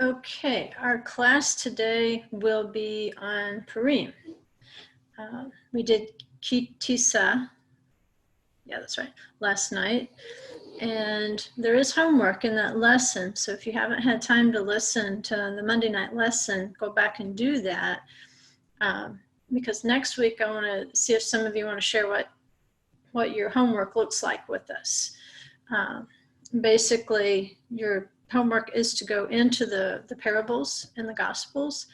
Okay, our class today will be on Purim. We did Kitisa, yeah, that's right, last night. And there is homework in that lesson. So if you haven't had time to listen to the Monday night lesson, go back and do that. Because next week I want to see if some of you want to share what your homework looks like with us. Basically, your homework is to go into the parables in the Gospels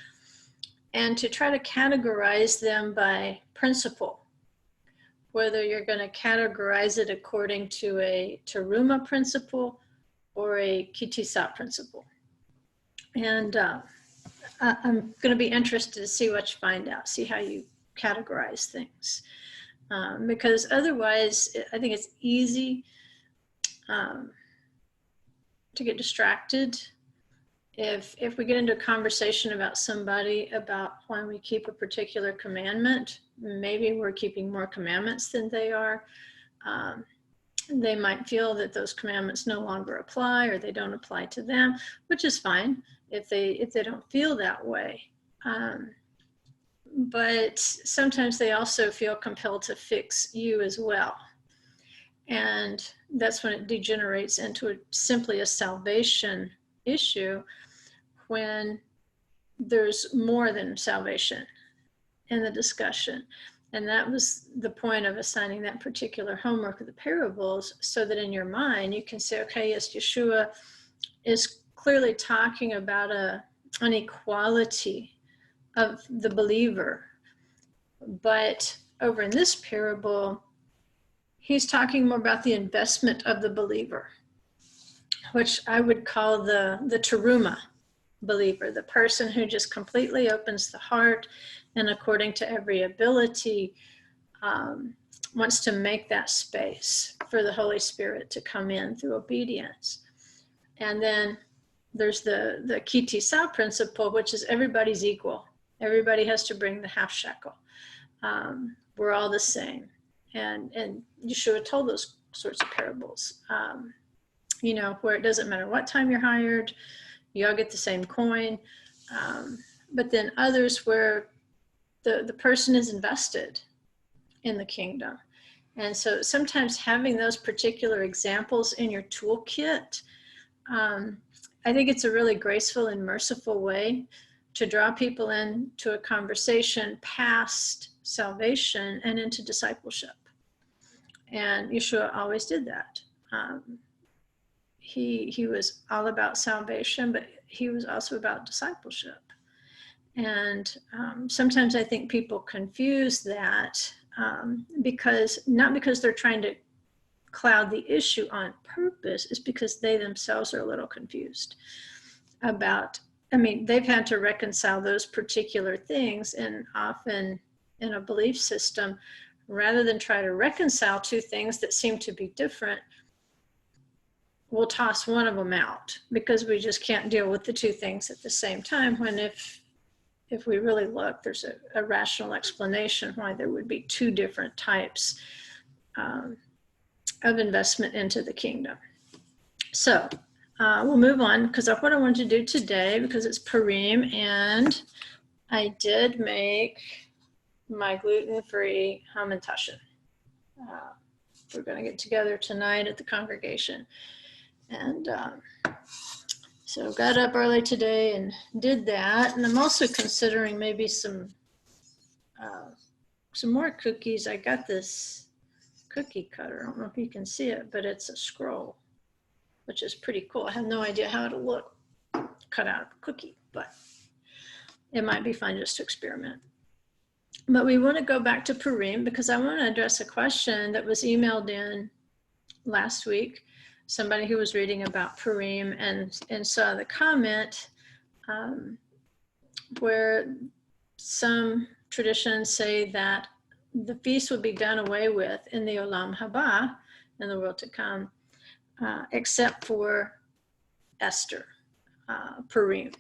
and to try to categorize them by principle, whether you're going to categorize it according to a teruma principle or a kitisa principle. And I'm going to be interested to see what you find out, see how you categorize things. Because otherwise, I think it's easy to get distracted if we get into a conversation about somebody about why we keep a particular commandment. Maybe we're keeping more commandments than they are. They might feel that those commandments no longer apply or they don't apply to them, which is fine if they don't feel that way. But sometimes they also feel compelled to fix you as well. And that's when it degenerates into simply a salvation issue, when there's more than salvation in the discussion. And that was the point of assigning that particular homework of the parables, so that in your mind you can say, okay, yes, Yeshua is clearly talking about an equality of the believer. But over in this parable, he's talking more about the investment of the believer, which I would call the teruma believer, the person who just completely opens the heart and according to every ability wants to make that space for the Holy Spirit to come in through obedience. And then there's the kitisa principle, which is everybody's equal. Everybody has to bring the half shekel. We're all the same. And Yeshua told those sorts of parables, where it doesn't matter what time you're hired, you all get the same coin. But then others where the person is invested in the kingdom. And so sometimes having those particular examples in your toolkit, I think it's a really graceful and merciful way to draw people into a conversation past salvation and into discipleship. And Yeshua always did that. He was all about salvation, but he was also about discipleship. And sometimes I think people confuse that not because they're trying to cloud the issue on purpose, it's because they themselves are a little confused about, they've had to reconcile those particular things, and often in a belief system, rather than try to reconcile two things that seem to be different, we'll toss one of them out because we just can't deal with the two things at the same time, when if we really look, there's a rational explanation why there would be two different types of investment into the kingdom. So we'll move on, because of what I want to do today, because it's Purim, and I did make my gluten-free hamantashen. We're going to get together tonight at the congregation. And so got up early today and did that. And I'm also considering maybe some more cookies. I got this cookie cutter. I don't know if you can see it, but it's a scroll, which is pretty cool. I have no idea how it'll look cut out of a cookie, but it might be fun just to experiment. But we want to go back to Purim because I want to address a question that was emailed in last week. Somebody who was reading about Purim and saw the comment where some traditions say that the feast would be done away with in the Olam Haba, in the world to come, except for Esther, Purim.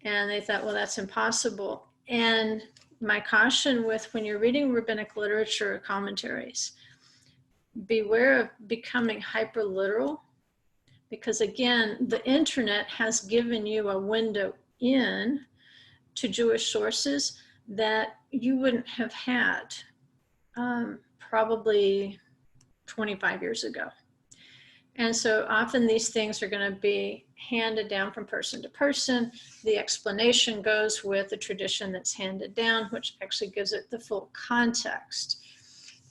And they thought, well, that's impossible. And my caution with when you're reading rabbinic literature or commentaries, beware of becoming hyper literal, because again, the internet has given you a window in to Jewish sources that you wouldn't have had probably 25 years ago. And so often these things are going to be handed down from person to person. The explanation goes with the tradition that's handed down, which actually gives it the full context.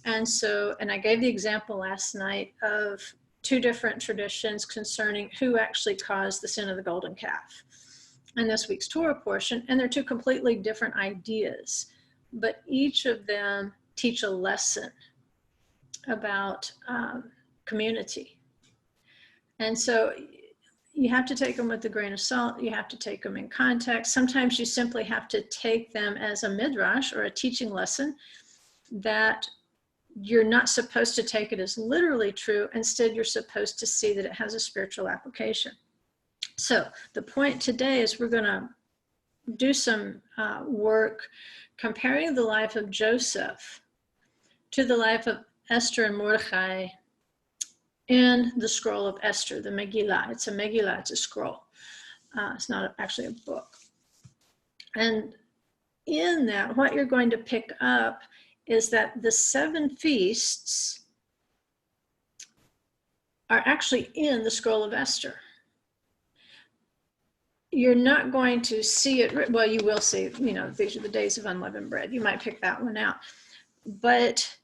And so, and I gave the example last night of two different traditions concerning who actually caused the sin of the golden calf in this week's Torah portion. And they're two completely different ideas, but each of them teach a lesson about community. And so you have to take them with a grain of salt. You have to take them in context. Sometimes you simply have to take them as a midrash or a teaching lesson that you're not supposed to take it as literally true. Instead, you're supposed to see that it has a spiritual application. So the point today is we're going to do some work comparing the life of Joseph to the life of Esther and Mordechai in the Scroll of Esther, the Megillah. It's a Megillah, it's a scroll. It's not actually a book. And in that, what you're going to pick up is that the 7 feasts are actually in the Scroll of Esther. You're not going to see it, well, you will see, these are the days of unleavened bread. You might pick that one out. But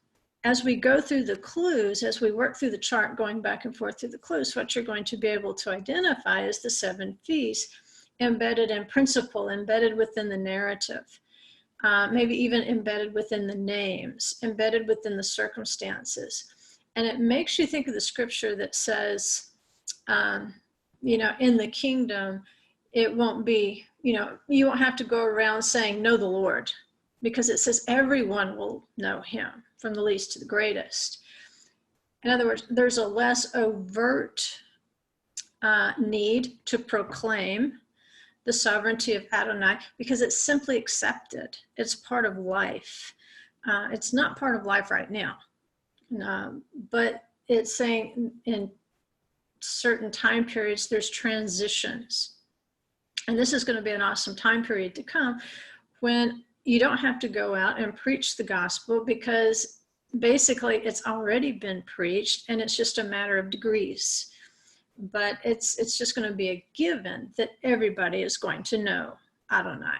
as we go through the clues, as we work through the chart, going back and forth through the clues, what you're going to be able to identify is the 7 feasts embedded in principle, embedded within the narrative, maybe even embedded within the names, embedded within the circumstances. And it makes you think of the scripture that says, in the kingdom, it won't be, you won't have to go around saying, know the Lord, because it says everyone will know him, from the least to the greatest. In other words, there's a less overt need to proclaim the sovereignty of Adonai because it's simply accepted. It's part of life. It's not part of life right now, but it's saying in certain time periods, there's transitions. And this is going to be an awesome time period to come when you don't have to go out and preach the gospel because basically it's already been preached and it's just a matter of degrees. But it's just going to be a given that everybody is going to know Adonai.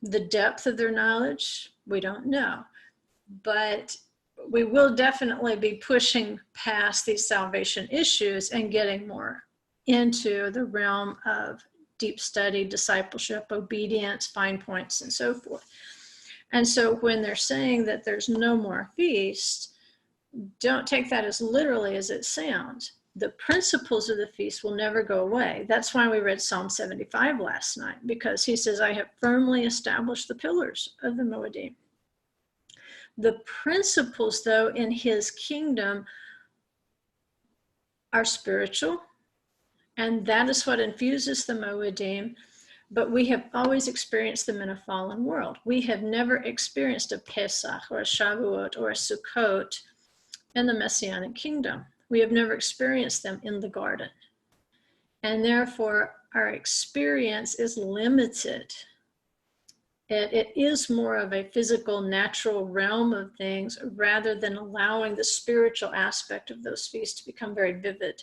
The depth of their knowledge, we don't know. But we will definitely be pushing past these salvation issues and getting more into the realm of deep study, discipleship, obedience, fine points, and so forth. And so when they're saying that there's no more feast, don't take that as literally as it sounds. The principles of the feast will never go away. That's why we read Psalm 75 last night, because he says, I have firmly established the pillars of the Moedim. The principles, though, in his kingdom are spiritual, and that is what infuses the Moedim, but we have always experienced them in a fallen world. We have never experienced a Pesach or a Shavuot or a Sukkot in the Messianic kingdom. We have never experienced them in the garden. And therefore, our experience is limited. It is more of a physical, natural realm of things rather than allowing the spiritual aspect of those feasts to become very vivid,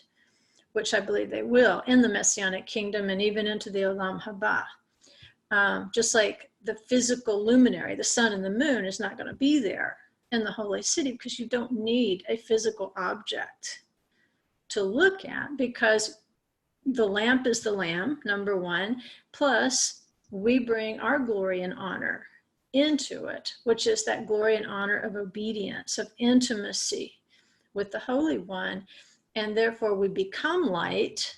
which I believe they will in the Messianic kingdom and even into the Olam Haba. Just like the physical luminary, the sun and the moon is not going to be there in the holy city because you don't need a physical object to look at because the lamp is the Lamb, number one, plus we bring our glory and honor into it, which is that glory and honor of obedience, of intimacy with the Holy One. And therefore we become light,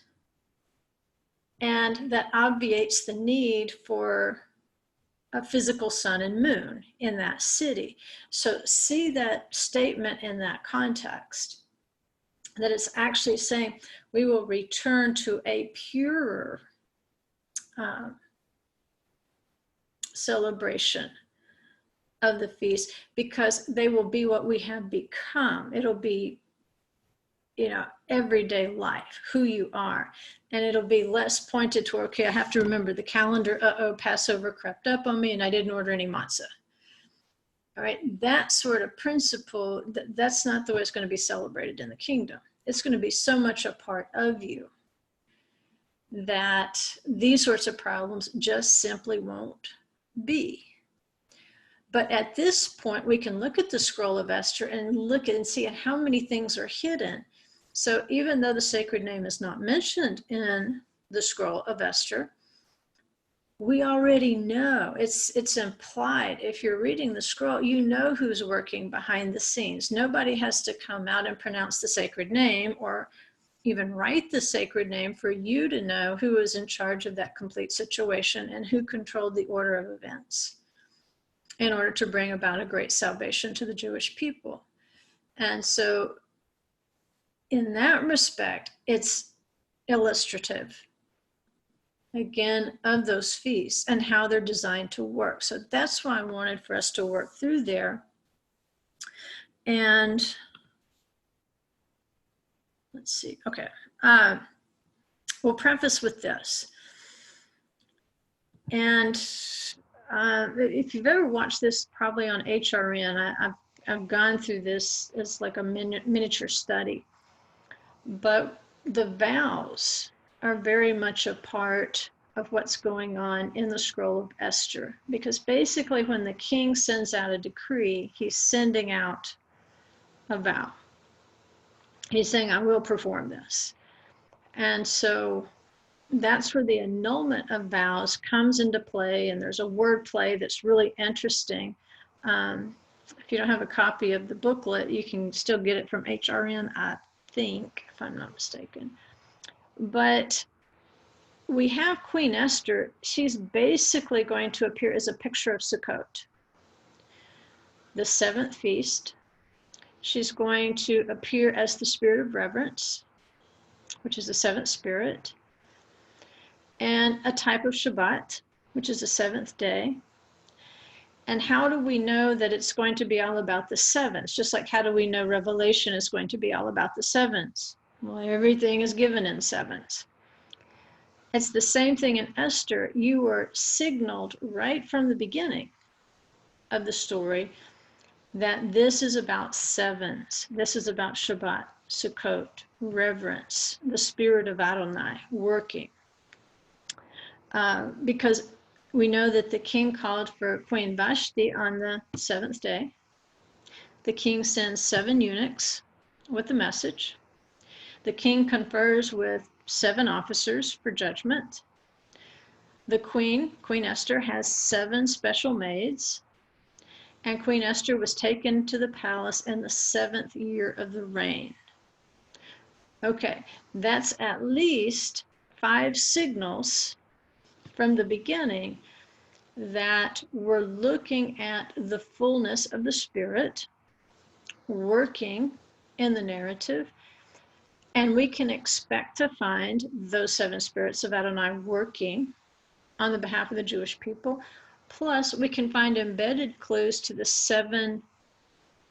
and that obviates the need for a physical sun and moon in that city. So see that statement in that context, that it's actually saying we will return to a purer celebration of the feast because they will be what we have become. It'll be everyday life, who you are. And it'll be less pointed toward, okay, I have to remember the calendar. Passover crept up on me and I didn't order any matzah. All right, that sort of principle, that's not the way it's going to be celebrated in the kingdom. It's going to be so much a part of you that these sorts of problems just simply won't be. But at this point, we can look at the Scroll of Esther and look at and see how many things are hidden. So even though the sacred name is not mentioned in the Scroll of Esther, we already know, it's implied. If you're reading the scroll, you know who's working behind the scenes. Nobody has to come out and pronounce the sacred name or even write the sacred name for you to know who is in charge of that complete situation and who controlled the order of events in order to bring about a great salvation to the Jewish people. And so in that respect, it's illustrative, again, of those feasts and how they're designed to work. So that's why I wanted for us to work through there. And let's see, okay. We'll preface with this. And if you've ever watched this, probably on HRN, I've gone through this as like a miniature study. But the vows are very much a part of what's going on in the Scroll of Esther, because basically when the king sends out a decree, he's sending out a vow. He's saying, I will perform this. And so that's where the annulment of vows comes into play, and there's a word play that's really interesting. If you don't have a copy of the booklet, you can still get it from HRN, I think, if I'm not mistaken. But we have Queen Esther. She's basically going to appear as a picture of Sukkot, the seventh feast. She's going to appear as the spirit of reverence, which is the seventh spirit, and a type of Shabbat, which is the seventh day. And how do we know that it's going to be all about the sevens? Just like how do we know Revelation is going to be all about the sevens? Well, everything is given in sevens. It's the same thing in Esther. You were signaled right from the beginning of the story that this is about sevens. This is about Shabbat, Sukkot, reverence, the spirit of Adonai working. Because we know that the king called for Queen Vashti on the seventh day. The king sends 7 eunuchs with a message. The king confers with 7 officers for judgment. The Queen Esther, has 7 special maids. And Queen Esther was taken to the palace in the 7th year of the reign. Okay, that's at least 5 signals from the beginning that we're looking at the fullness of the Spirit working in the narrative, and we can expect to find those 7 spirits of Adonai working on the behalf of the Jewish people. Plus, we can find embedded clues to the 7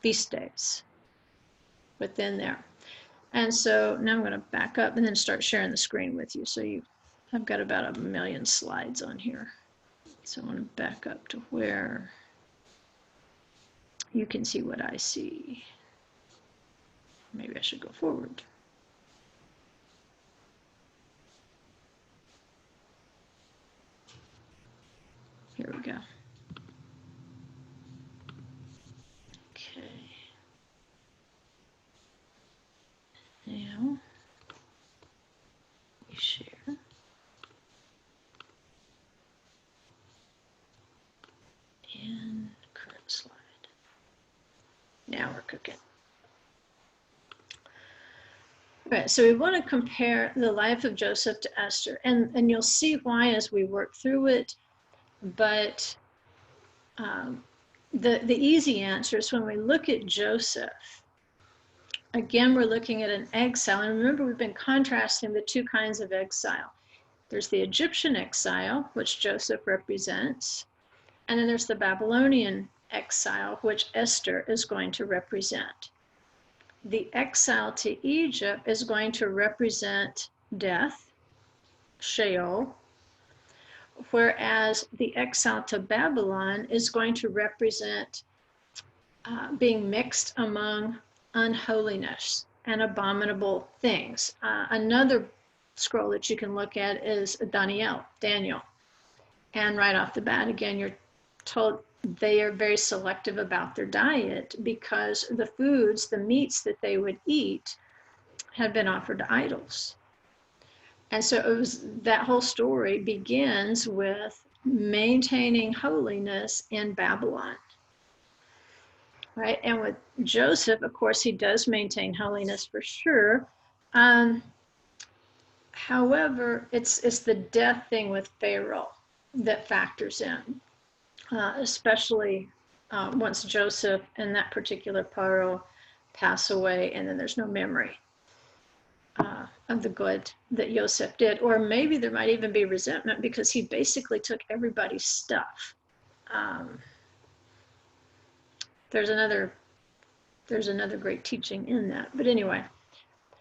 feast days within there. And so now I'm going to back up and then start sharing the screen with you. So I've got about 1 million slides on here. So I want to back up to where you can see what I see. Maybe I should go forward. Here we go. Okay. Now, we share. And current slide. Now we're cooking. Okay, so we want to compare the life of Joseph to Esther, and you'll see why as we work through it. But the easy answer is when we look at Joseph, again, we're looking at an exile. And remember, we've been contrasting the 2 kinds of exile. There's the Egyptian exile, which Joseph represents, and then there's the Babylonian exile, which Esther is going to represent. the exile to Egypt is going to represent death, Sheol, whereas the exile to Babylon is going to represent being mixed among unholiness and abominable things. Another scroll that you can look at is Daniel. And right off the bat, again, you're told they are very selective about their diet because the foods, the meats that they would eat had been offered to idols. And so it was, that whole story begins with maintaining holiness in Babylon. Right? And with Joseph, of course, he does maintain holiness for sure. However, it's the death thing with Pharaoh that factors in, especially once Joseph and that particular Paro pass away, and then there's no memory of the good that Joseph did. Or maybe there might even be resentment because he basically took everybody's stuff. There's another great teaching in that. But anyway,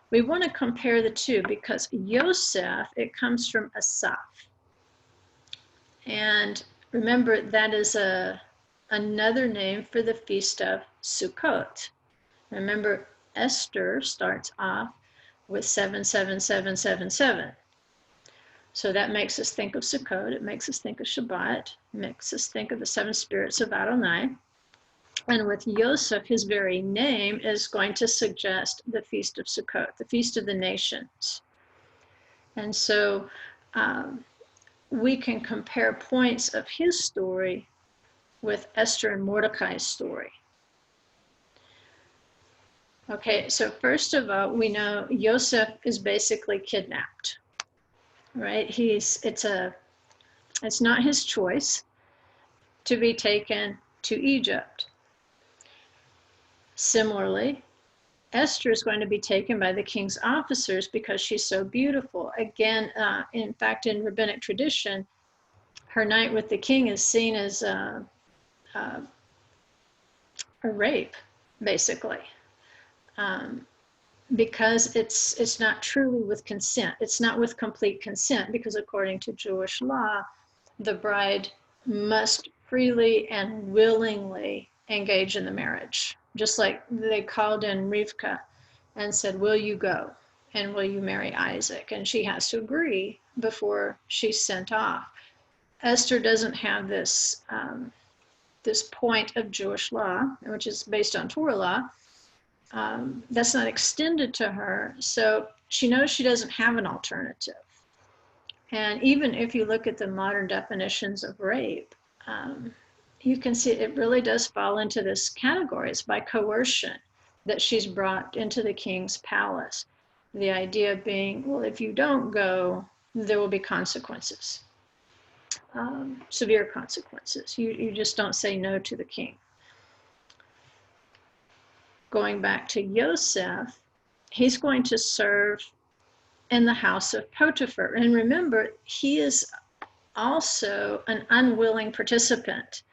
we want to compare the two because Yosef, it comes from Asaph. And remember, that is another name for the feast of Sukkot. Remember, Esther starts off with 77777. So that makes us think of Sukkot. It makes us think of Shabbat. It makes us think of the seven spirits of Adonai. And with Yosef, his very name is going to suggest the Feast of Sukkot, the Feast of the Nations. And so we can compare points of his story with Esther and Mordecai's story. Okay, so first of all, we know Yosef is basically kidnapped, right? It's not his choice to be taken to Egypt. Similarly, Esther is going to be taken by the king's officers because she's so beautiful. Again, in fact, in rabbinic tradition, her night with the king is seen as a rape, basically, because it's not truly with consent. It's not with complete consent because according to Jewish law, the bride must freely and willingly engage in the marriage. Just like they called in Rivka and said, will you go and will you marry Isaac? And she has to agree before she's sent off. Esther doesn't have this point of Jewish law, which is based on Torah law. That's not extended to her. So she knows she doesn't have an alternative. And even if you look at the modern definitions of rape, you can see it really does fall into this category. It's by coercion that she's brought into the king's palace. The idea being, well, if you don't go, there will be consequences, severe consequences. You just don't say no to the king. Going back to Yosef, he's going to serve in the house of Potiphar. And remember, he is also an unwilling participant.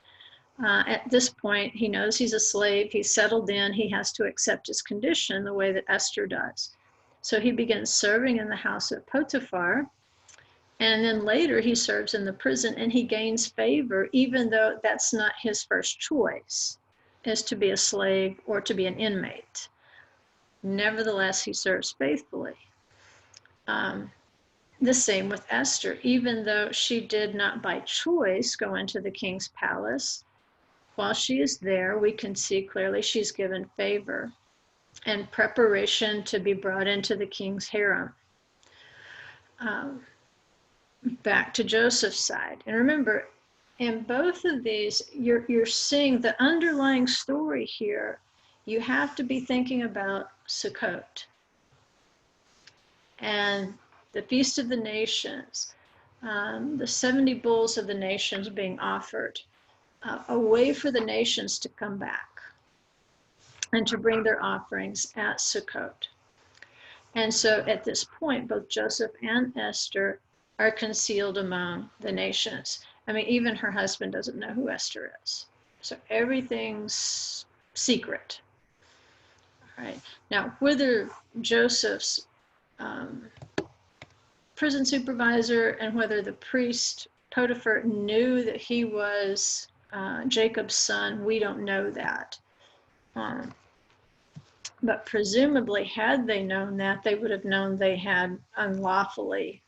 At this point, he knows he's a slave, he's settled in, he has to accept his condition the way that Esther does. So he begins serving in the house of Potiphar, and then later he serves in the prison and he gains favor, even though that's not his first choice, is to be a slave or to be an inmate. Nevertheless, he serves faithfully. The same with Esther, even though she did not by choice go into the king's palace, while she is there, we can see clearly she's given favor and preparation to be brought into the king's harem. Back to Joseph's side. And remember, in both of these, you're seeing the underlying story here. You have to be thinking about Sukkot and the Feast of the Nations, the 70 bulls of the nations being offered, a way for the nations to come back and to bring their offerings at Sukkot. And so at this point, both Joseph and Esther are concealed among the nations. I mean, even her husband doesn't know who Esther is. So everything's secret. Right. Now, whether Joseph's prison supervisor and whether the priest Potiphar knew that he was Jacob's son, we don't know that. But presumably, had they known that, they would have known they had unlawfully,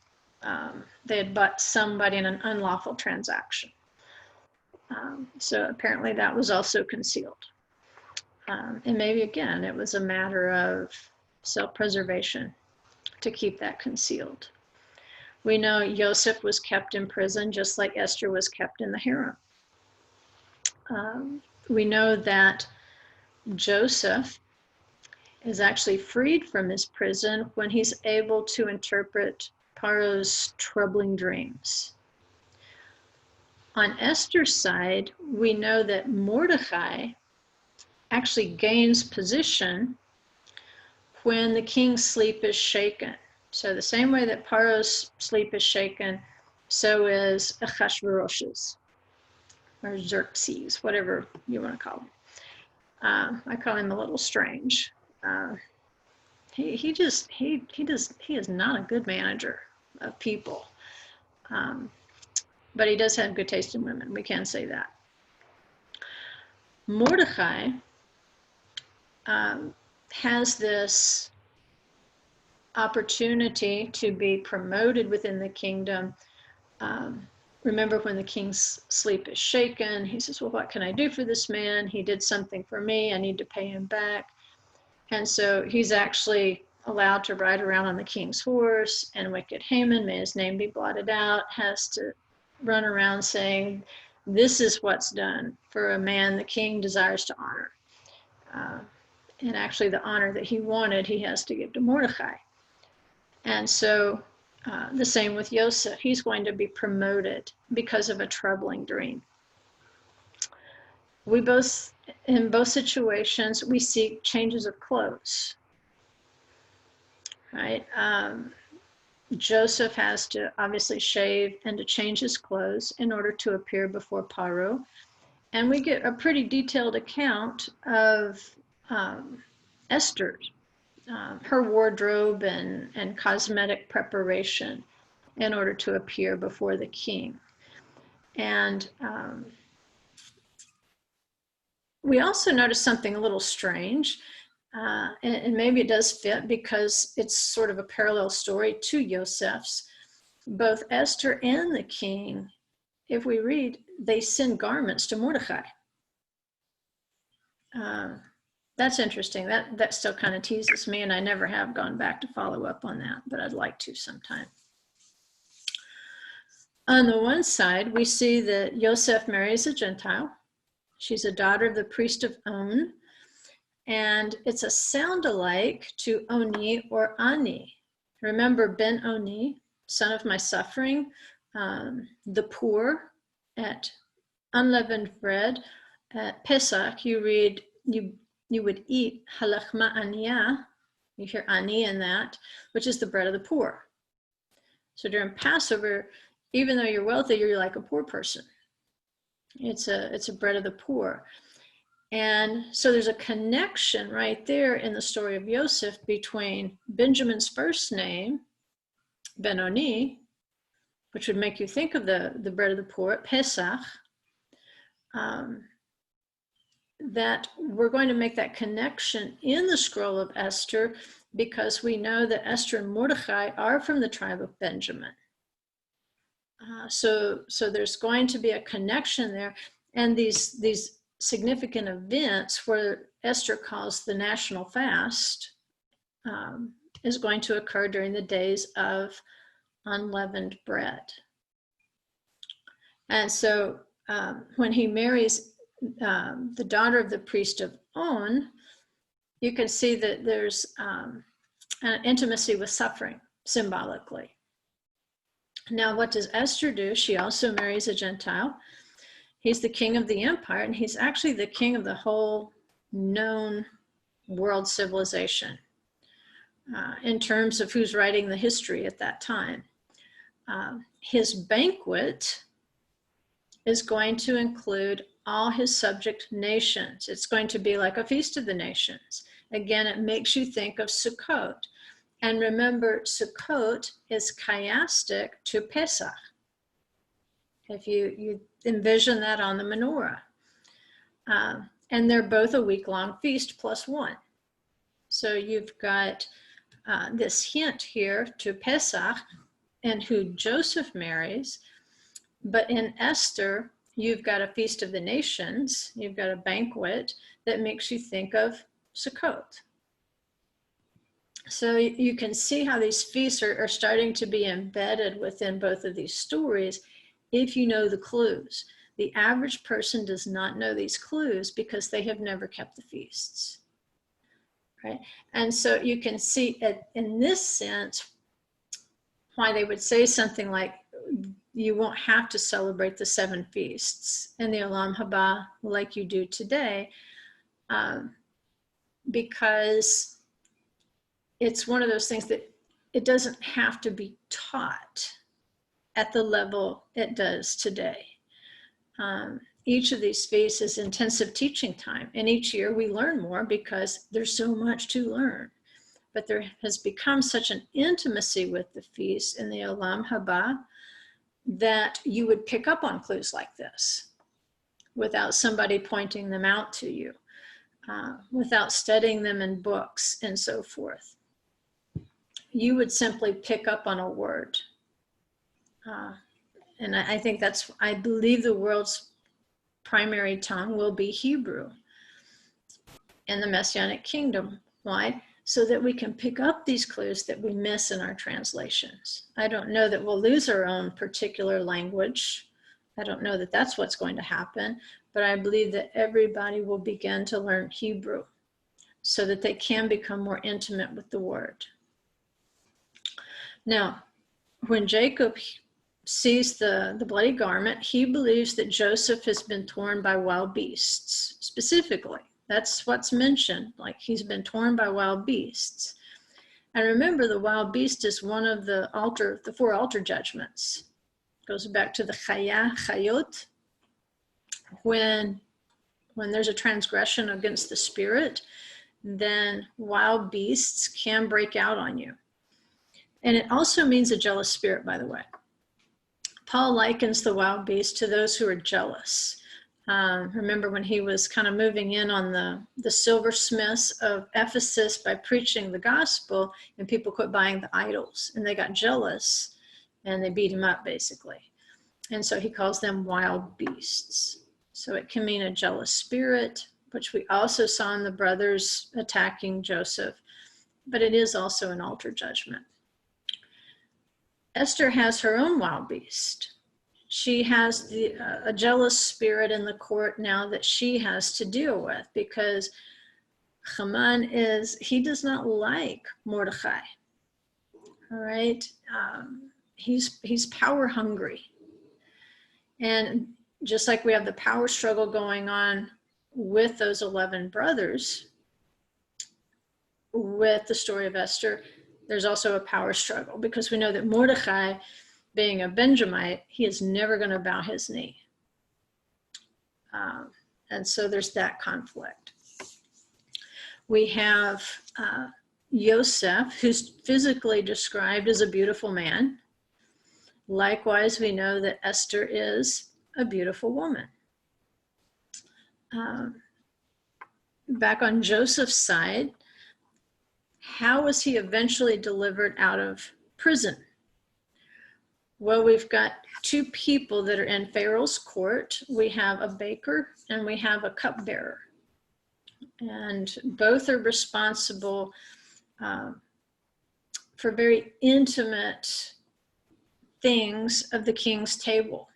they had bought somebody in an unlawful transaction. So apparently that was also concealed. And maybe, again, it was a matter of self-preservation to keep that concealed. We know Joseph was kept in prison just like Esther was kept in the harem. We know that Joseph is actually freed from his prison when he's able to interpret Paro's troubling dreams. On Esther's side, we know that Mordecai actually gains position when the king's sleep is shaken. So the same way that Paro's sleep is shaken, so is Achashverosh's, or Xerxes, whatever you want to call him. I call him a little strange. He is not a good manager of people, but he does have good taste in women. We can say that. Mordecai has this opportunity to be promoted within the kingdom. Remember, when the king's sleep is shaken, he says, well, what can I do for this man? He did something for me. I need to pay him back. And so he's actually allowed to ride around on the king's horse, and wicked Haman, may his name be blotted out, has to run around saying, this is what's done for a man the king desires to honor. And actually the honor that he wanted, he has to give to Mordecai. And so the same with Joseph. He's going to be promoted because of a troubling dream. In both situations, we see changes of clothes, right? Joseph has to obviously shave and to change his clothes in order to appear before Paro. And we get a pretty detailed account of Esther, her wardrobe and cosmetic preparation in order to appear before the king. And we also notice something a little strange, and maybe it does fit because it's sort of a parallel story to Joseph's. Both Esther and the king, if we read, they send garments to Mordecai. That's interesting. That still kind of teases me, and I never have gone back to follow up on that, but I'd like to sometime. On the one side, we see that Joseph marries a Gentile. She's a daughter of the priest of On, and it's a sound-alike to Oni or Ani. Remember Ben-Oni, son of my suffering, the poor at unleavened bread. At Pesach, you read, you would eat halachma aniyah, you hear ani in that, which is the bread of the poor. So during Passover, even though you're wealthy, you're like a poor person. It's a bread of the poor. And so there's a connection right there in the story of Joseph between Benjamin's first name, Ben-Oni, which would make you think of the bread of the poor at Pesach, that we're going to make that connection in the Scroll of Esther because we know that Esther and Mordecai are from the tribe of Benjamin. So there's going to be a connection there. And these significant events where Esther calls the national fast is going to occur during the days of unleavened bread. And so when he marries the daughter of the priest of On, you can see that there's an intimacy with suffering symbolically. Now, what does Esther do? She also marries a Gentile. He's the king of the empire, and he's actually the king of the whole known world civilization in terms of who's writing the history at that time. His banquet is going to include all his subject nations. It's going to be like a feast of the nations. again, it makes you think of Sukkot. And remember, Sukkot is chiastic to Pesach. If you envision that on the menorah. And they're both a week-long feast plus one. So you've got this hint here to Pesach and who Joseph marries. But in Esther, you've got a feast of the nations. You've got a banquet that makes you think of Sukkot. So you can see how these feasts are starting to be embedded within both of these stories if you know the clues. The average person does not know these clues because they have never kept the feasts, right? And so you can see in this sense why they would say something like, you won't have to celebrate the 7 feasts in the Olam Haba like you do today, because it's one of those things that it doesn't have to be taught at the level it does today. Each of these feasts is intensive teaching time, and each year we learn more because there's so much to learn. But there has become such an intimacy with the feast in the Olam Haba that you would pick up on clues like this without somebody pointing them out to you, without studying them in books and so forth. You would simply pick up on a word. And I think I believe the world's primary tongue will be Hebrew in the Messianic kingdom. Why? So that we can pick up these clues that we miss in our translations. I don't know that we'll lose our own particular language. I don't know that that's what's going to happen, but I believe that everybody will begin to learn Hebrew so that they can become more intimate with the word. Now, when Jacob sees the bloody garment, he believes that Joseph has been torn by wild beasts, specifically. That's what's mentioned, like he's been torn by wild beasts. And remember, the wild beast is one of the 4 altar judgments. It goes back to the Chayot. When there's a transgression against the spirit, then wild beasts can break out on you. And it also means a jealous spirit, by the way. Paul likens the wild beast to those who are jealous. Remember when he was kind of moving in on the silversmiths of Ephesus by preaching the gospel, and people quit buying the idols, and they got jealous and they beat him up basically. And so he calls them wild beasts. So it can mean a jealous spirit, which we also saw in the brothers attacking Joseph, but it is also an altar judgment. Esther has her own wild beast. She has a jealous spirit in the court now that she has to deal with, because Haman he does not like Mordechai. All right, he's power hungry, and just like we have the power struggle going on with those 11 brothers, with the story of Esther, there's also a power struggle, because we know that Mordechai, being a Benjamite, he is never going to bow his knee. And so there's that conflict. We have Yosef, who's physically described as a beautiful man. Likewise, we know that Esther is a beautiful woman. Back on Joseph's side, how was he eventually delivered out of prison? Well, we've got 2 people that are in Pharaoh's court. We have a baker and we have a cupbearer. And both are responsible for very intimate things of the king's table,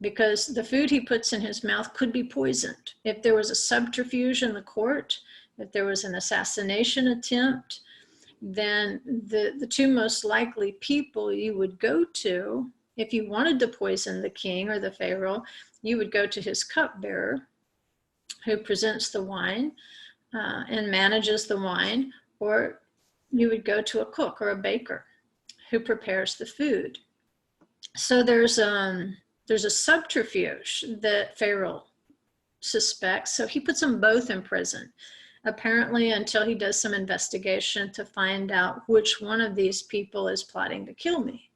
because the food he puts in his mouth could be poisoned. If there was a subterfuge in the court, if there was an assassination attempt, then the 2 most likely people you would go to, if you wanted to poison the king or the Pharaoh, you would go to his cupbearer, who presents the wine and manages the wine, or you would go to a cook or a baker who prepares the food. So there's a subterfuge that Pharaoh suspects, so he puts them both in prison. apparently until he does some investigation to find out which one of these people is plotting to kill me.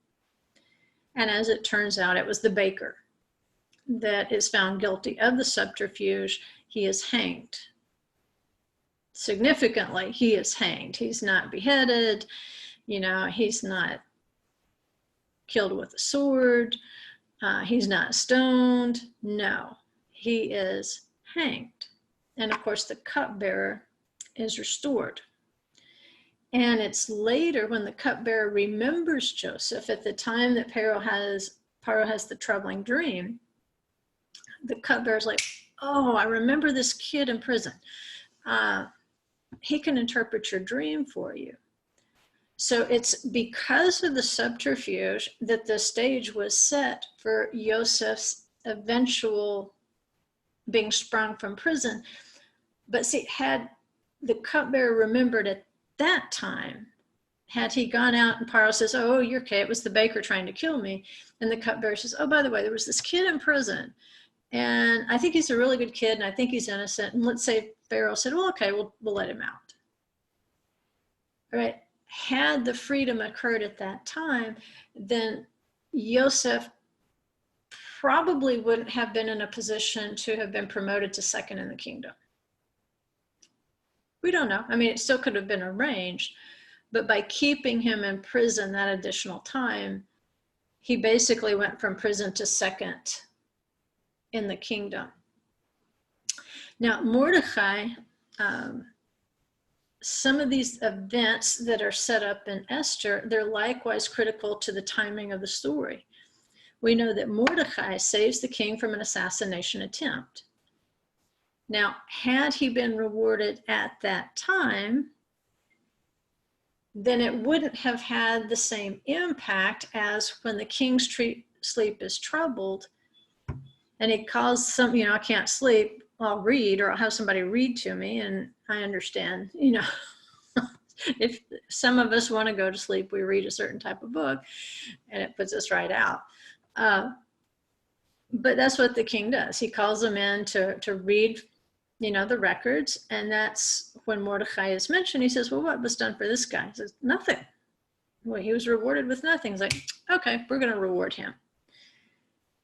And as it turns out, it was the baker that is found guilty of the subterfuge. He is hanged. Significantly, he is hanged. He's not beheaded, he's not killed with a sword, he's not stoned. No, he is hanged. And of course, the cupbearer is restored. And it's later when the cupbearer remembers Joseph at the time that Pharaoh has the troubling dream. The cupbearer's like, oh, I remember this kid in prison. He can interpret your dream for you. So it's because of the subterfuge that the stage was set for Joseph's eventual being sprung from prison. But see, had the cupbearer remembered at that time, had he gone out and Paro says, oh, you're okay, it was the baker trying to kill me. And the cupbearer says, oh, by the way, there was this kid in prison. And I think he's a really good kid, and I think he's innocent. And let's say Pharaoh said, well, okay, we'll let him out. All right. Had the freedom occurred at that time, then Joseph probably wouldn't have been in a position to have been promoted to second in the kingdom. We don't know. I mean, it still could have been arranged, but by keeping him in prison that additional time, he basically went from prison to second in the kingdom. Now, Mordecai, some of these events that are set up in Esther, they're likewise critical to the timing of the story. We know that Mordecai saves the king from an assassination attempt. Now, had he been rewarded at that time, then it wouldn't have had the same impact as when the king's sleep is troubled and he calls I can't sleep, I'll read, or I'll have somebody read to me, and I understand, if some of us want to go to sleep, we read a certain type of book and it puts us right out. But that's what the king does. He calls them in to read, the records. And that's when Mordecai is mentioned. He says, well, what was done for this guy? He says, nothing. Well, he was rewarded with nothing. He's like, okay, we're going to reward him.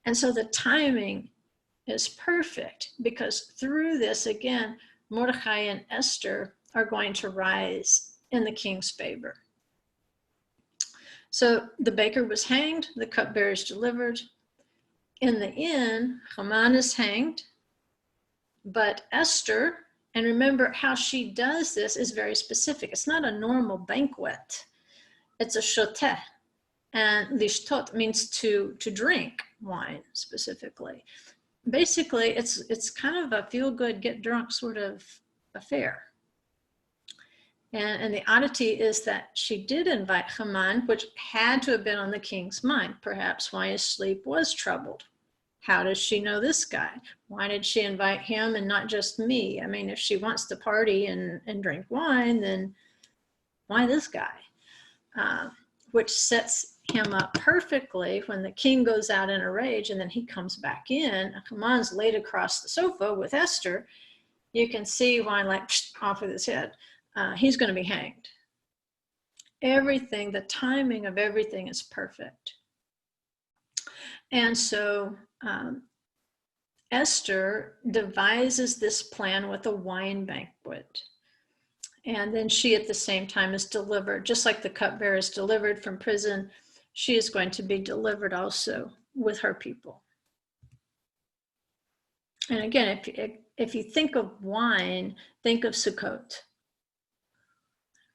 And so the timing is perfect, because through this, again, Mordecai and Esther are going to rise in the king's favor. So the baker was hanged, the cupbearer is delivered. In the inn, Haman is hanged, but Esther, and remember how she does this is very specific. It's not a normal banquet. It's a shoteh. And lishtot means to drink wine specifically. Basically, it's kind of a feel-good, get-drunk sort of affair. And the oddity is that she did invite Haman, which had to have been on the king's mind, perhaps why his sleep was troubled. How does she know this guy? Why did she invite him and not just me? I mean, if she wants to party and drink wine, then why this guy? Which sets him up perfectly when the king goes out in a rage and then he comes back in. Haman's laid across the sofa with Esther. You can see why, like, off with his head. He's going to be hanged. Everything, the timing of everything is perfect. And so Esther devises this plan with a wine banquet. And then she at the same time is delivered, just like the cupbearer is delivered from prison, she is going to be delivered also with her people. And again, if you think of wine, think of Sukkot.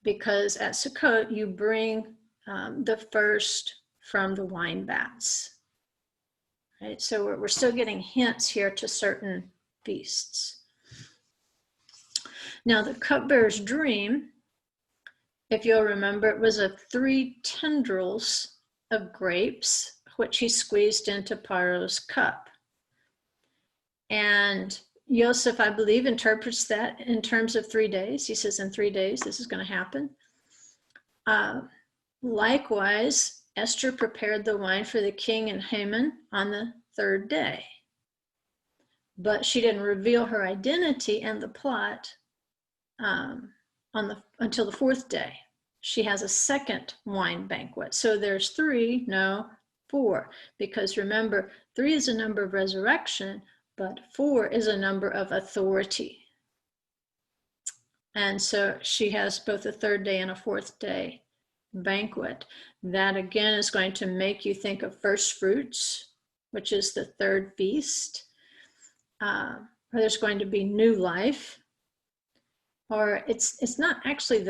Because at Sukkot, you bring the first from the wine vats. Right? So we're still getting hints here to certain feasts. Now, the cupbearer's dream, if you'll remember, it was of 3 tendrils of grapes, which he squeezed into Paro's cup. And Joseph, I believe, interprets that in terms of 3 days. He says, in 3 days, this is going to happen. Likewise, Esther prepared the wine for the king and Haman on the 3rd day. But she didn't reveal her identity and the plot until the fourth day. She has a second wine banquet. So there's 3, no, 4, because remember, 3 is a number of resurrection, but 4 is a number of authority. And so she has both a third day and a fourth day banquet. That again is going to make you think of first fruits, which is the third feast. Or there's going to be new life. Or it's not actually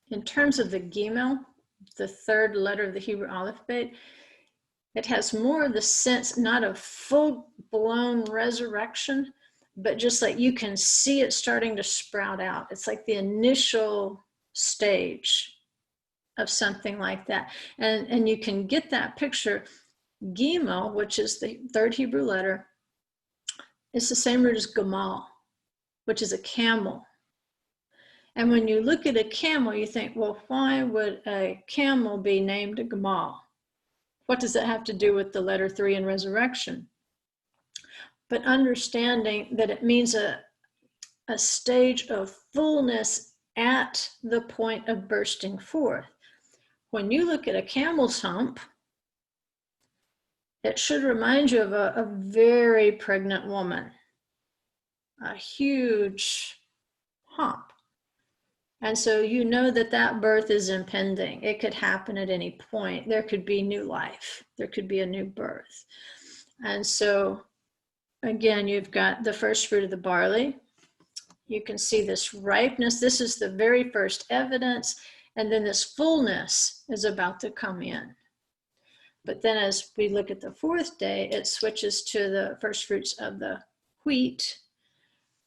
in terms of the Gimel, the third letter of the Hebrew alphabet, it has more of the sense, not of full-blown resurrection, but just like you can see it starting to sprout out. It's like the initial stage of something like that. And you can get that picture. Gimel, which is the third Hebrew letter, is the same root as Gamal, which is a camel. And when you look at a camel, you think, well, why would a camel be named a Gamal? What does that have to do with the letter 3 in resurrection? But understanding that it means a stage of fullness at the point of bursting forth. When you look at a camel's hump, it should remind you of a very pregnant woman, a huge hump. And so you know that birth is impending. It could happen at any point. There could be new life. There could be a new birth. And so, again, you've got the first fruit of the barley. You can see this ripeness. This is the very first evidence. And then this fullness is about to come in. But then as we look at the fourth day, it switches to the first fruits of the wheat.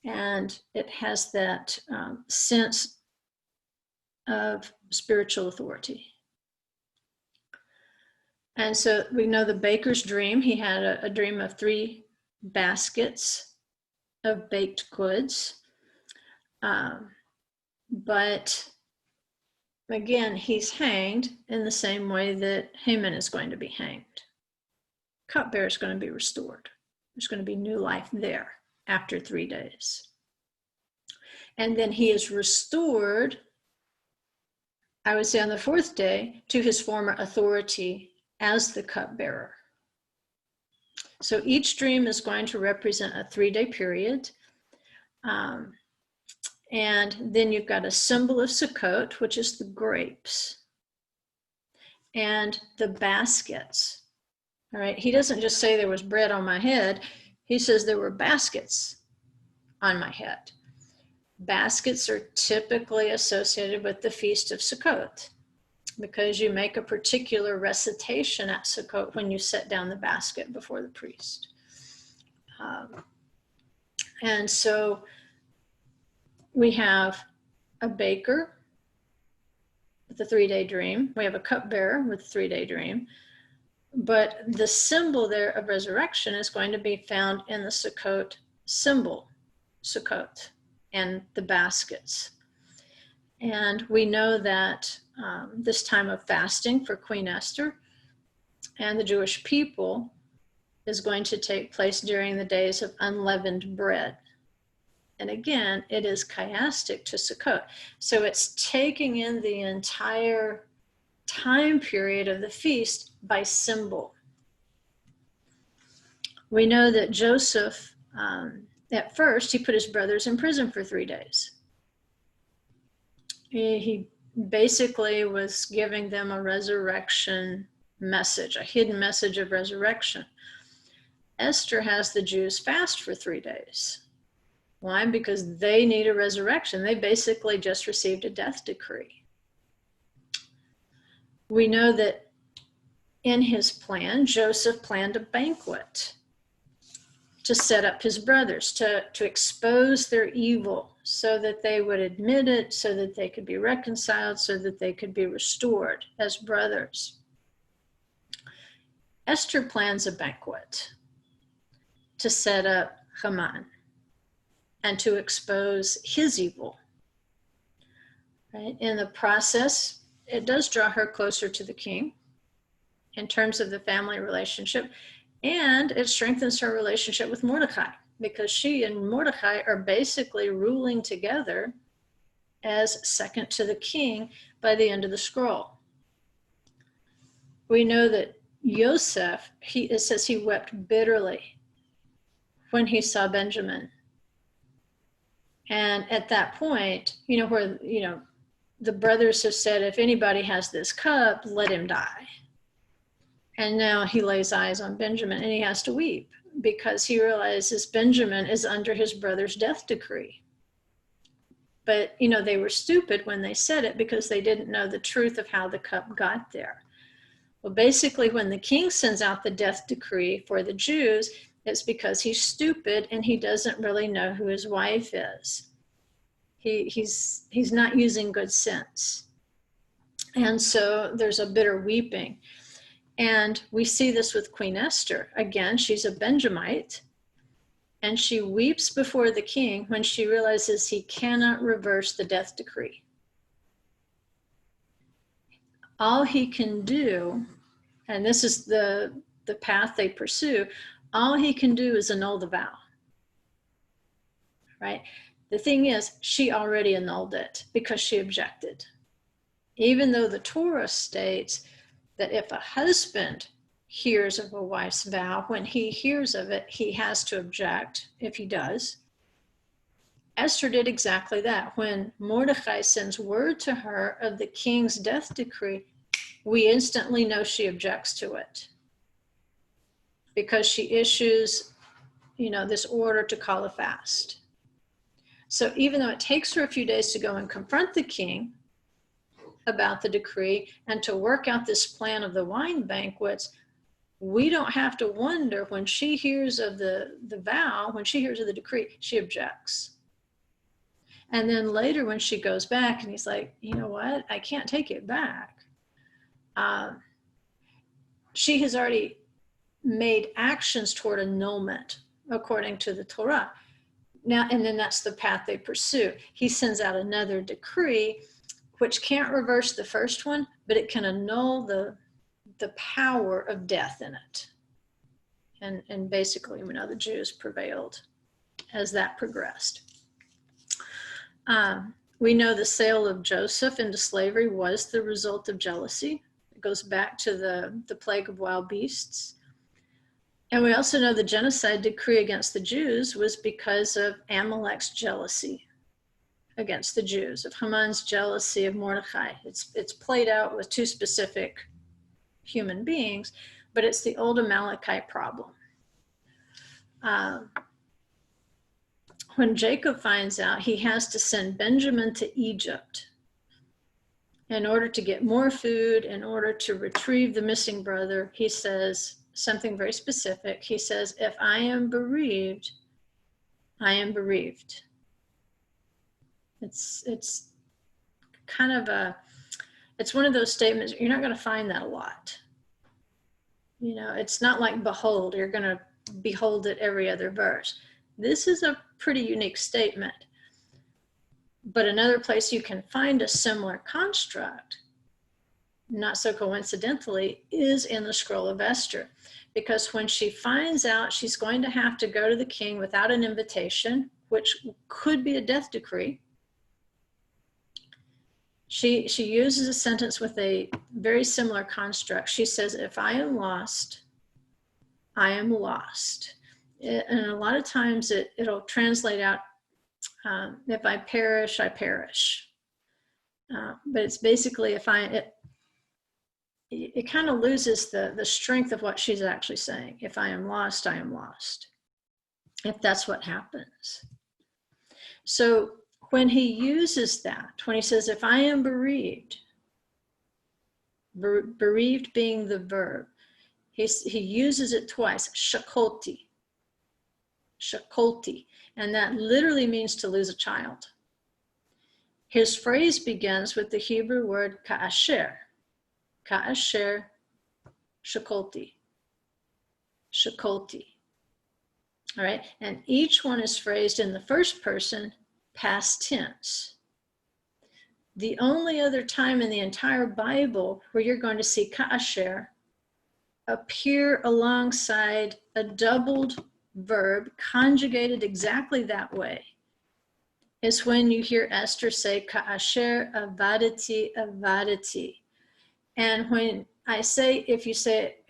And it has that sense of spiritual authority. And so we know the baker's dream. He had a dream of 3 baskets of baked goods. But again, he's hanged in the same way that Haman is going to be hanged. Cupbearer is going to be restored. There's going to be new life there after 3 days. And then he is restored, I would say on the fourth day, to his former authority as the cupbearer. So each dream is going to represent a 3-day period. And then you've got a symbol of Sukkot, which is the grapes, and the baskets. All right, he doesn't just say there was bread on my head. He says there were baskets on my head. Baskets are typically associated with the Feast of Sukkot because you make a particular recitation at Sukkot when you set down the basket before the priest. And so we have a baker with a 3-day dream. We have a cupbearer with a 3-day dream. But the symbol there of resurrection is going to be found in the Sukkot symbol, Sukkot, and the baskets. And we know that this time of fasting for Queen Esther and the Jewish people is going to take place during the days of unleavened bread. And again, it is chiastic to Sukkot. So it's taking in the entire time period of the feast by symbol. We know that Joseph, at first, he put his brothers in prison for 3 days. He basically was giving them a resurrection message, a hidden message of resurrection. Esther has the Jews fast for 3 days. Why? Because they need a resurrection. They basically just received a death decree. We know that in his plan, Joseph planned a banquet to set up his brothers, to expose their evil so that they would admit it, so that they could be reconciled, so that they could be restored as brothers. Esther plans a banquet to set up Haman and to expose his evil. Right? In the process, it does draw her closer to the king in terms of the family relationship, and it strengthens her relationship with Mordecai because she and Mordecai are basically ruling together as second to the king by the end of the scroll. We know that Joseph, it says he wept bitterly when he saw Benjamin. And at that point, where, the brothers have said, if anybody has this cup, let him die. And now he lays eyes on Benjamin and he has to weep because he realizes Benjamin is under his brother's death decree. But, they were stupid when they said it because they didn't know the truth of how the cup got there. Well, basically, when the king sends out the death decree for the Jews, it's because he's stupid and he doesn't really know who his wife is. He's not using good sense. And so there's a bitter weeping. And we see this with Queen Esther. Again, she's a Benjamite. And she weeps before the king when she realizes he cannot reverse the death decree. All he can do, and this is the path they pursue, all he can do is annul the vow, right? The thing is, she already annulled it because she objected. Even though the Torah states that if a husband hears of a wife's vow, when he hears of it, he has to object if he does. Esther did exactly that. When Mordecai sends word to her of the king's death decree, we instantly know she objects to it because she issues, this order to call a fast. So even though it takes her a few days to go and confront the king about the decree and to work out this plan of the wine banquets, we don't have to wonder when she hears of the vow, when she hears of the decree, she objects. And then later when she goes back and he's like, you know what, I can't take it back. She has already made actions toward annulment according to the Torah. Now, and then that's the path they pursue. He sends out another decree, which can't reverse the first one, but it can annul the power of death in it. And basically, the Jews prevailed as that progressed. We know the sale of Joseph into slavery was the result of jealousy. It goes back to the plague of wild beasts. And we also know the genocide decree against the Jews was because of Amalek's jealousy against the Jews, of Haman's jealousy of Mordecai. It's played out with two specific human beings, but it's the old Amalekite problem. When Jacob finds out, he has to send Benjamin to Egypt in order to get more food, in order to retrieve the missing brother. He says something very specific. He says, if I am bereaved, I am bereaved. It's kind of it's one of those statements, you're not going to find that a lot. It's not like behold, you're going to behold it every other verse. This is a pretty unique statement. But another place you can find a similar construct, not so coincidentally, is in the Scroll of Esther. Because when she finds out she's going to have to go to the king without an invitation, which could be a death decree, she uses a sentence with a very similar construct. She says, if I am lost, I am lost. And a lot of times it'll translate out, if I perish, I perish. But it's basically, it kind of loses the strength of what she's actually saying. If I am lost, I am lost. If that's what happens. So when he uses that, when he says, if I am bereaved, bereaved being the verb, he uses it twice, shakolti, and that literally means to lose a child. His phrase begins with the Hebrew word ka'asher, shakolti. All right, and each one is phrased in the first person, past tense. The only other time in the entire Bible where you're going to see ka'asher appear alongside a doubled verb conjugated exactly that way is when you hear Esther say, Ka'asher avadati avadati. And when I say, if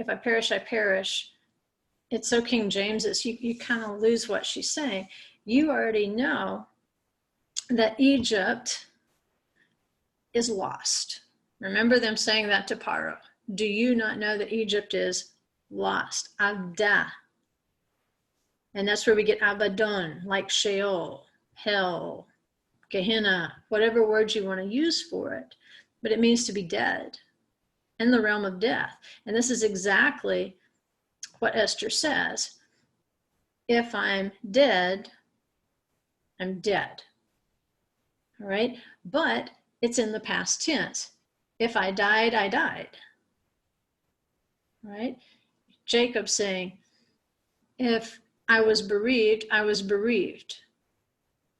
I perish, I perish, it's so King James, you kind of lose what she's saying. You already know that Egypt is lost. Remember them saying that to Paro. Do you not know that Egypt is lost? Avda. And that's where we get Abaddon, like Sheol, hell, Gehenna, whatever words you want to use for it. But it means to be dead, in the realm of death. And this is exactly what Esther says. If I'm dead, I'm dead. All right? But it's in the past tense. If I died, I died. Right? Jacob saying, if I was bereaved, I was bereaved.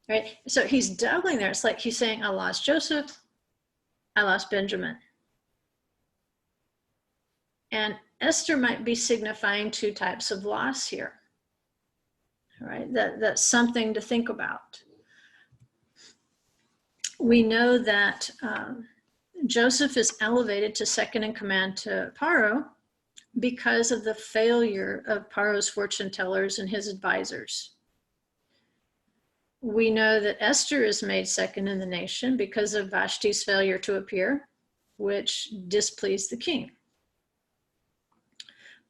Right? So he's doubling there. It's like he's saying, I lost Joseph, I lost Benjamin. And Esther might be signifying two types of loss here. All right? That's something to think about. We know that Joseph is elevated to second in command to Paro because of the failure of Paro's fortune tellers and his advisors. We know that Esther is made second in the nation because of Vashti's failure to appear, which displeased the king.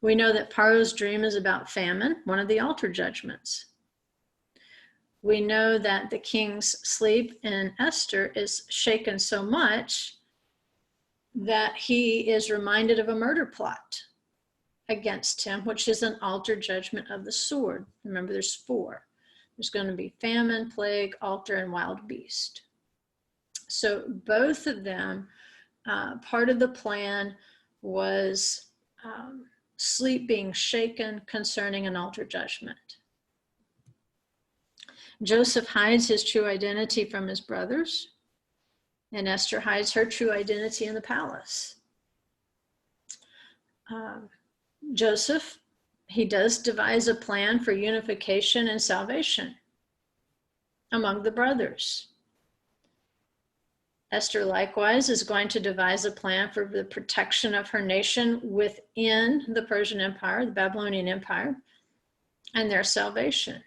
We know that Paro's dream is about famine, one of the altar judgments. We know that the king's sleep in Esther is shaken so much that he is reminded of a murder plot against him, which is an altar judgment of the sword. Remember, there's 4. There's going to be famine, plague, altar, and wild beast. So both of them, part of the plan was sleep being shaken concerning an altar judgment. Joseph hides his true identity from his brothers, and Esther hides her true identity in the palace. Joseph, he does devise a plan for unification and salvation among the brothers. Esther likewise is going to devise a plan for the protection of her nation within the Persian Empire, the Babylonian Empire, and their salvation.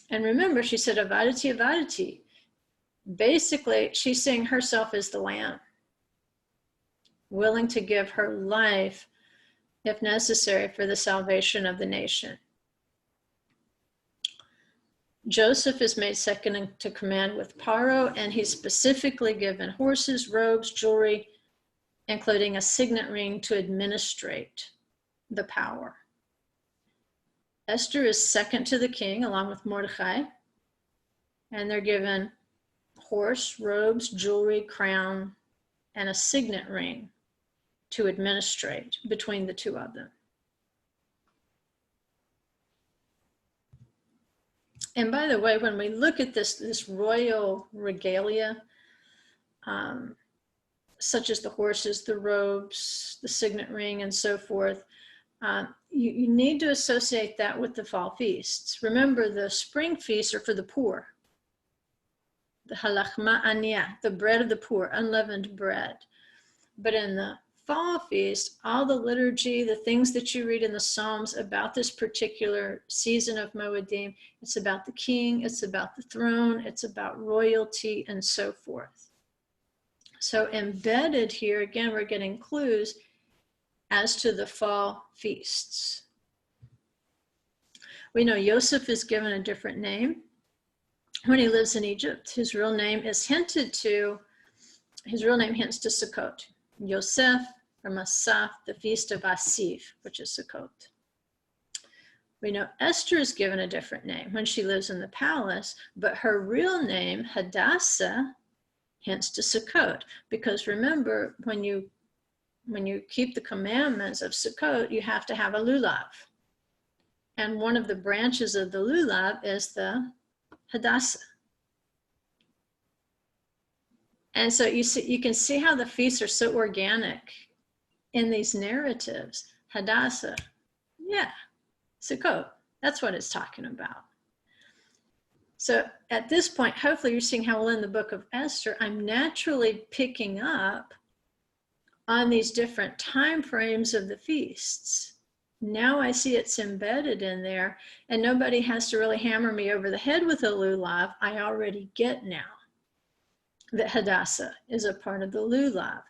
And remember, she said, Avadati, Avadati. Basically, she's seeing herself as the lamb, willing to give her life, if necessary, for the salvation of the nation. Joseph is made second in to command with Paro, and he's specifically given horses, robes, jewelry, including a signet ring to administrate the power. Esther is second to the king, along with Mordecai, and they're given horse, robes, jewelry, crown, and a signet ring to administrate between the two of them. And by the way, when we look at this royal regalia, such as the horses, the robes, the signet ring, and so forth, you need to associate that with the fall feasts. Remember, the spring feasts are for the poor. The halachma aniyah, the bread of the poor, unleavened bread. But in the fall feast, all the liturgy, the things that you read in the Psalms about this particular season of Moedim, it's about the king, it's about the throne, it's about royalty, and so forth. So embedded here, again, we're getting clues as to the fall feasts. We know Joseph is given a different name when he lives in Egypt. His real name hints to Sukkot. Yosef from Asaph, the feast of Asif, which is Sukkot. We know Esther is given a different name when she lives in the palace, but her real name, Hadassah, hints to Sukkot, because remember, when you keep the commandments of Sukkot, you have to have a lulav. And one of the branches of the lulav is the Hadassah. And so you can see how the feasts are so organic in these narratives. Hadassah, yeah. Sukkot. That's what it's talking about. So at this point, hopefully you're seeing how well in the book of Esther, I'm naturally picking up on these different time frames of the feasts. Now I see it's embedded in there, and nobody has to really hammer me over the head with a lulav. I already get now that Hadassah is a part of the lulav.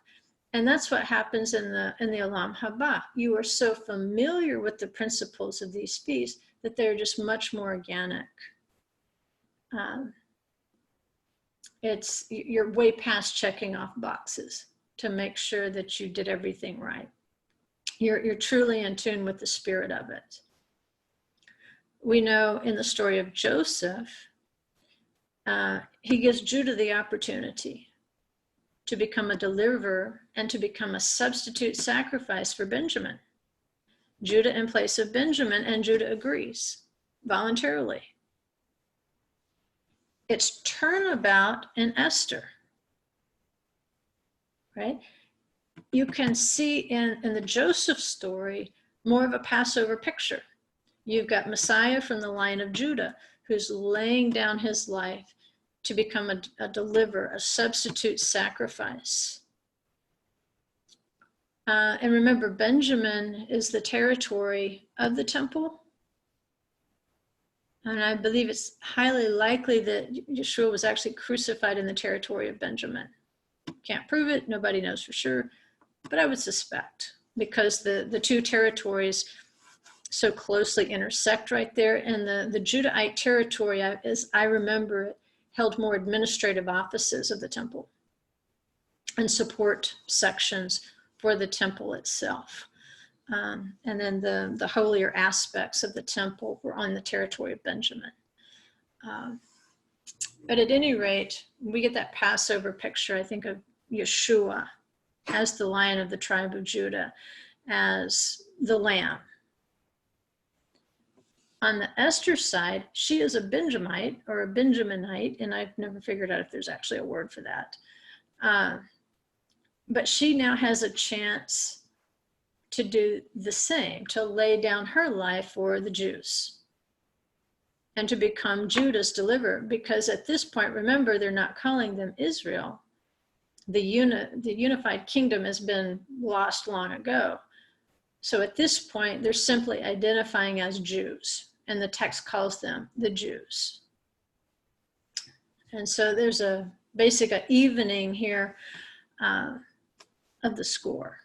And that's what happens in the Olam Haba. You are so familiar with the principles of these feasts that they're just much more organic. You're way past checking off boxes to make sure that you did everything right. You're truly in tune with the spirit of it. We know in the story of Joseph, he gives Judah the opportunity to become a deliverer and to become a substitute sacrifice for Benjamin. Judah in place of Benjamin, and Judah agrees voluntarily. It's turnabout in Esther, right? You can see in the Joseph story more of a Passover picture. You've got Messiah from the line of Judah, who's laying down his life to become a deliverer, a substitute sacrifice. And remember, Benjamin is the territory of the temple. And I believe it's highly likely that Yeshua was actually crucified in the territory of Benjamin. Can't prove it, nobody knows for sure, but I would suspect, because the two territories so closely intersect right there. And the Judahite territory, as I remember it, held more administrative offices of the temple and support sections for the temple itself. And then the holier aspects of the temple were on the territory of Benjamin. But at any rate, we get that Passover picture, I think, of Yeshua as the Lion of the tribe of Judah, as the Lamb. On the Esther side, she is a Benjamite or a Benjaminite, and I've never figured out if there's actually a word for that. But she now has a chance to do the same, to lay down her life for the Jews and to become Judah's deliverer. Because at this point, remember, they're not calling them Israel. The unified kingdom has been lost long ago. So at this point, they're simply identifying as Jews, and the text calls them the Jews. And so there's a basic evening here of the score.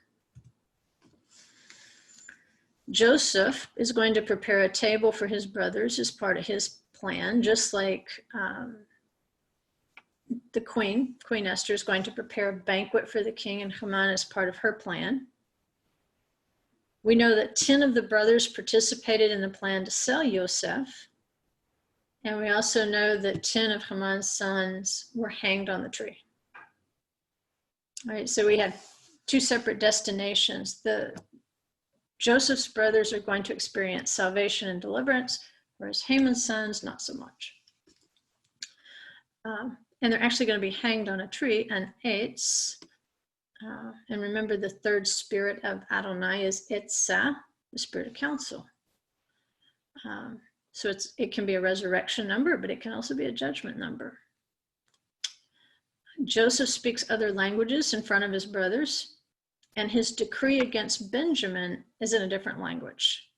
Joseph is going to prepare a table for his brothers as part of his plan, just like the Queen Esther, is going to prepare a banquet for the king and Haman as part of her plan. We know that 10 of the brothers participated in the plan to sell Yosef. And we also know that 10 of Haman's sons were hanged on the tree. All right, so we had two separate destinations. Joseph's brothers are going to experience salvation and deliverance, whereas Haman's sons, not so much. And they're actually going to be hanged on a tree, an etz. And remember, the third spirit of Adonai is Etzah, the spirit of counsel. So it can be a resurrection number, but it can also be a judgment number. Joseph speaks other languages in front of his brothers, and his decree against Benjamin is in a different language.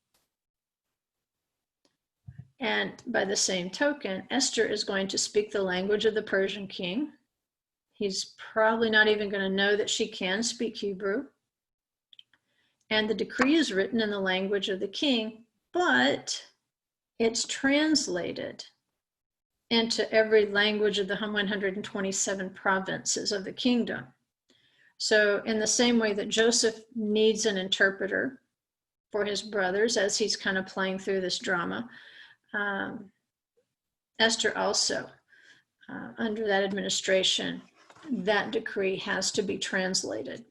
And by the same token, Esther is going to speak the language of the Persian king. He's probably not even going to know that she can speak Hebrew. And the decree is written in the language of the king, but it's translated into every language of the 127 provinces of the kingdom. So in the same way that Joseph needs an interpreter for his brothers as he's kind of playing through this drama, Esther also, under that administration, that decree has to be translated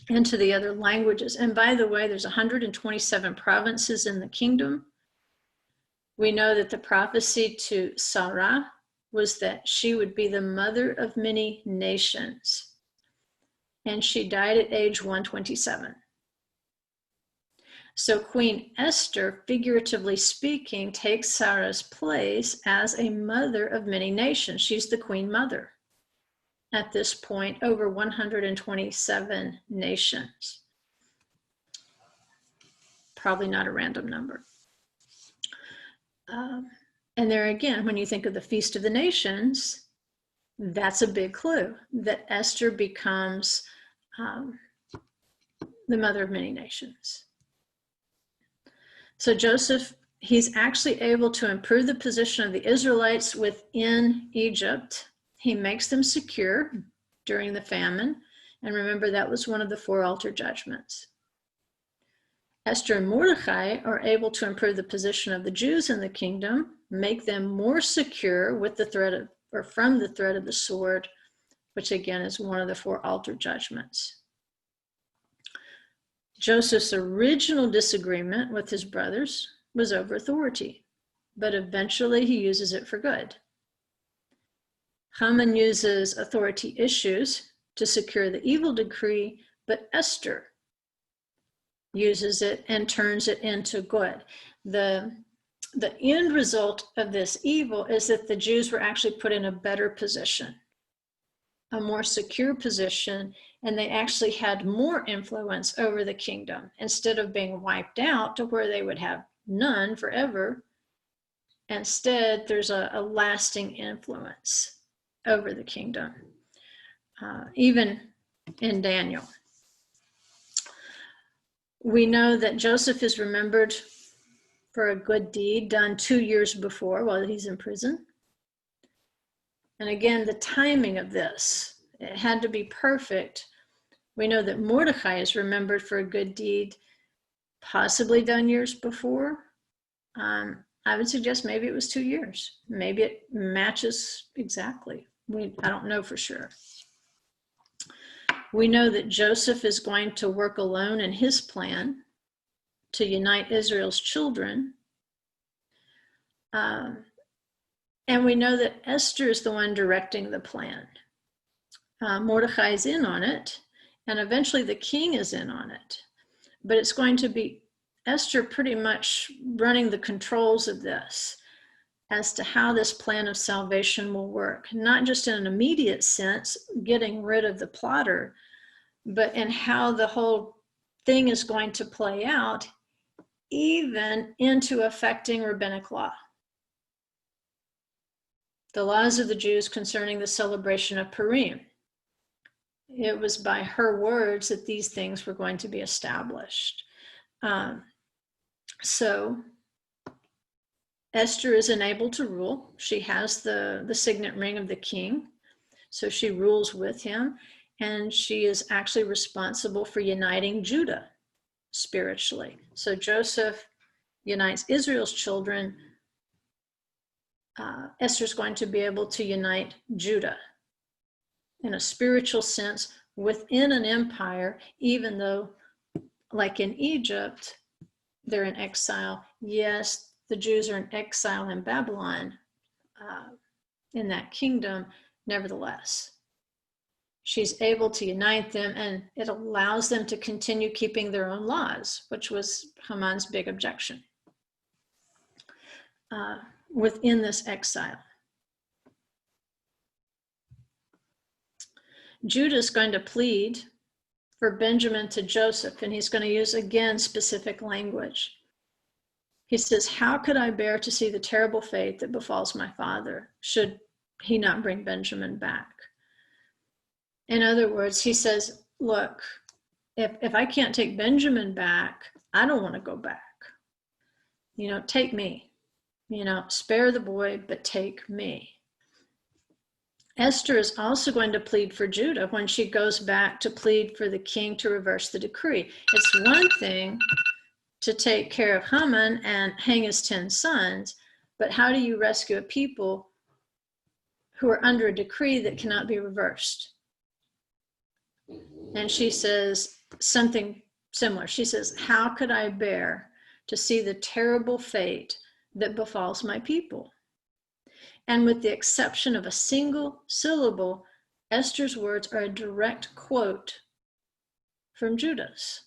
into the other languages. And by the way, there's 127 provinces in the kingdom. We know that the prophecy to Sarah was that she would be the mother of many nations. And she died at age 127. So Queen Esther, figuratively speaking, takes Sarah's place as a mother of many nations. She's the queen mother at this point over 127 nations. Probably not a random number. And there again, when you think of the Feast of the Nations, that's a big clue that Esther becomes the mother of many nations. So Joseph, he's actually able to improve the position of the Israelites within Egypt. He makes them secure during the famine. And remember, that was one of the 4 altar judgments. Esther and Mordecai are able to improve the position of the Jews in the kingdom, make them more secure with the threat of, or from the threat of the sword, which again is one of the 4 altar judgments. Joseph's original disagreement with his brothers was over authority, but eventually he uses it for good. Haman uses authority issues to secure the evil decree, but Esther uses it and turns it into good. The end result of this evil is that the Jews were actually put in a better position, a more secure position, and they actually had more influence over the kingdom. Instead of being wiped out to where they would have none forever, instead there's a lasting influence over the kingdom, even in Daniel. We know that Joseph is remembered for a good deed done 2 years before while he's in prison. And again, the timing of this, it had to be perfect. We know that Mordecai is remembered for a good deed possibly done years before. I would suggest maybe it was 2 years. Maybe it matches exactly. I don't know for sure. We know that Joseph is going to work alone in his plan to unite Israel's children. And we know that Esther is the one directing the plan. Mordecai is in on it, and eventually the king is in on it. But it's going to be Esther pretty much running the controls of this as to how this plan of salvation will work, not just in an immediate sense, getting rid of the plotter, but in how the whole thing is going to play out, even into affecting rabbinic law. The laws of the Jews concerning the celebration of Purim. It was by her words that these things were going to be established. So Esther is enabled to rule. She has the signet ring of the king, so she rules with him, and she is actually responsible for uniting Judah spiritually. So Joseph unites Israel's children. Esther's going to be able to unite Judah in a spiritual sense within an empire, even though, like in Egypt, they're in exile. Yes, the Jews are in exile in Babylon, in that kingdom. Nevertheless, she's able to unite them, and it allows them to continue keeping their own laws, which was Haman's big objection within this exile. Judah is going to plead for Benjamin to Joseph, and he's going to use, again, specific language. He says, "How could I bear to see the terrible fate that befalls my father, should he not bring Benjamin back?" In other words, he says, look, if I can't take Benjamin back, I don't want to go back. Take me. Spare the boy, but take me. Esther is also going to plead for Judah when she goes back to plead for the king to reverse the decree. It's one thing to take care of Haman and hang his 10 sons, but how do you rescue a people who are under a decree that cannot be reversed? And she says something similar. She says, "How could I bear to see the terrible fate that befalls my people?" And with the exception of a single syllable, Esther's words are a direct quote from Judah's.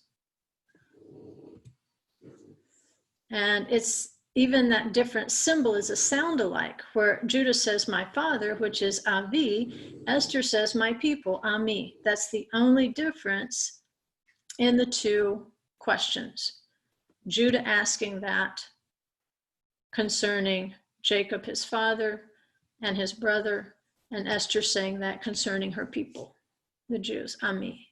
And it's even that different symbol is a sound alike, where Judah says, my father, which is Avi. Esther says, my people, Ami. That's the only difference in the two questions. Judah asking that concerning Jacob, his father, and his brother, and Esther saying that concerning her people, the Jews, Ami.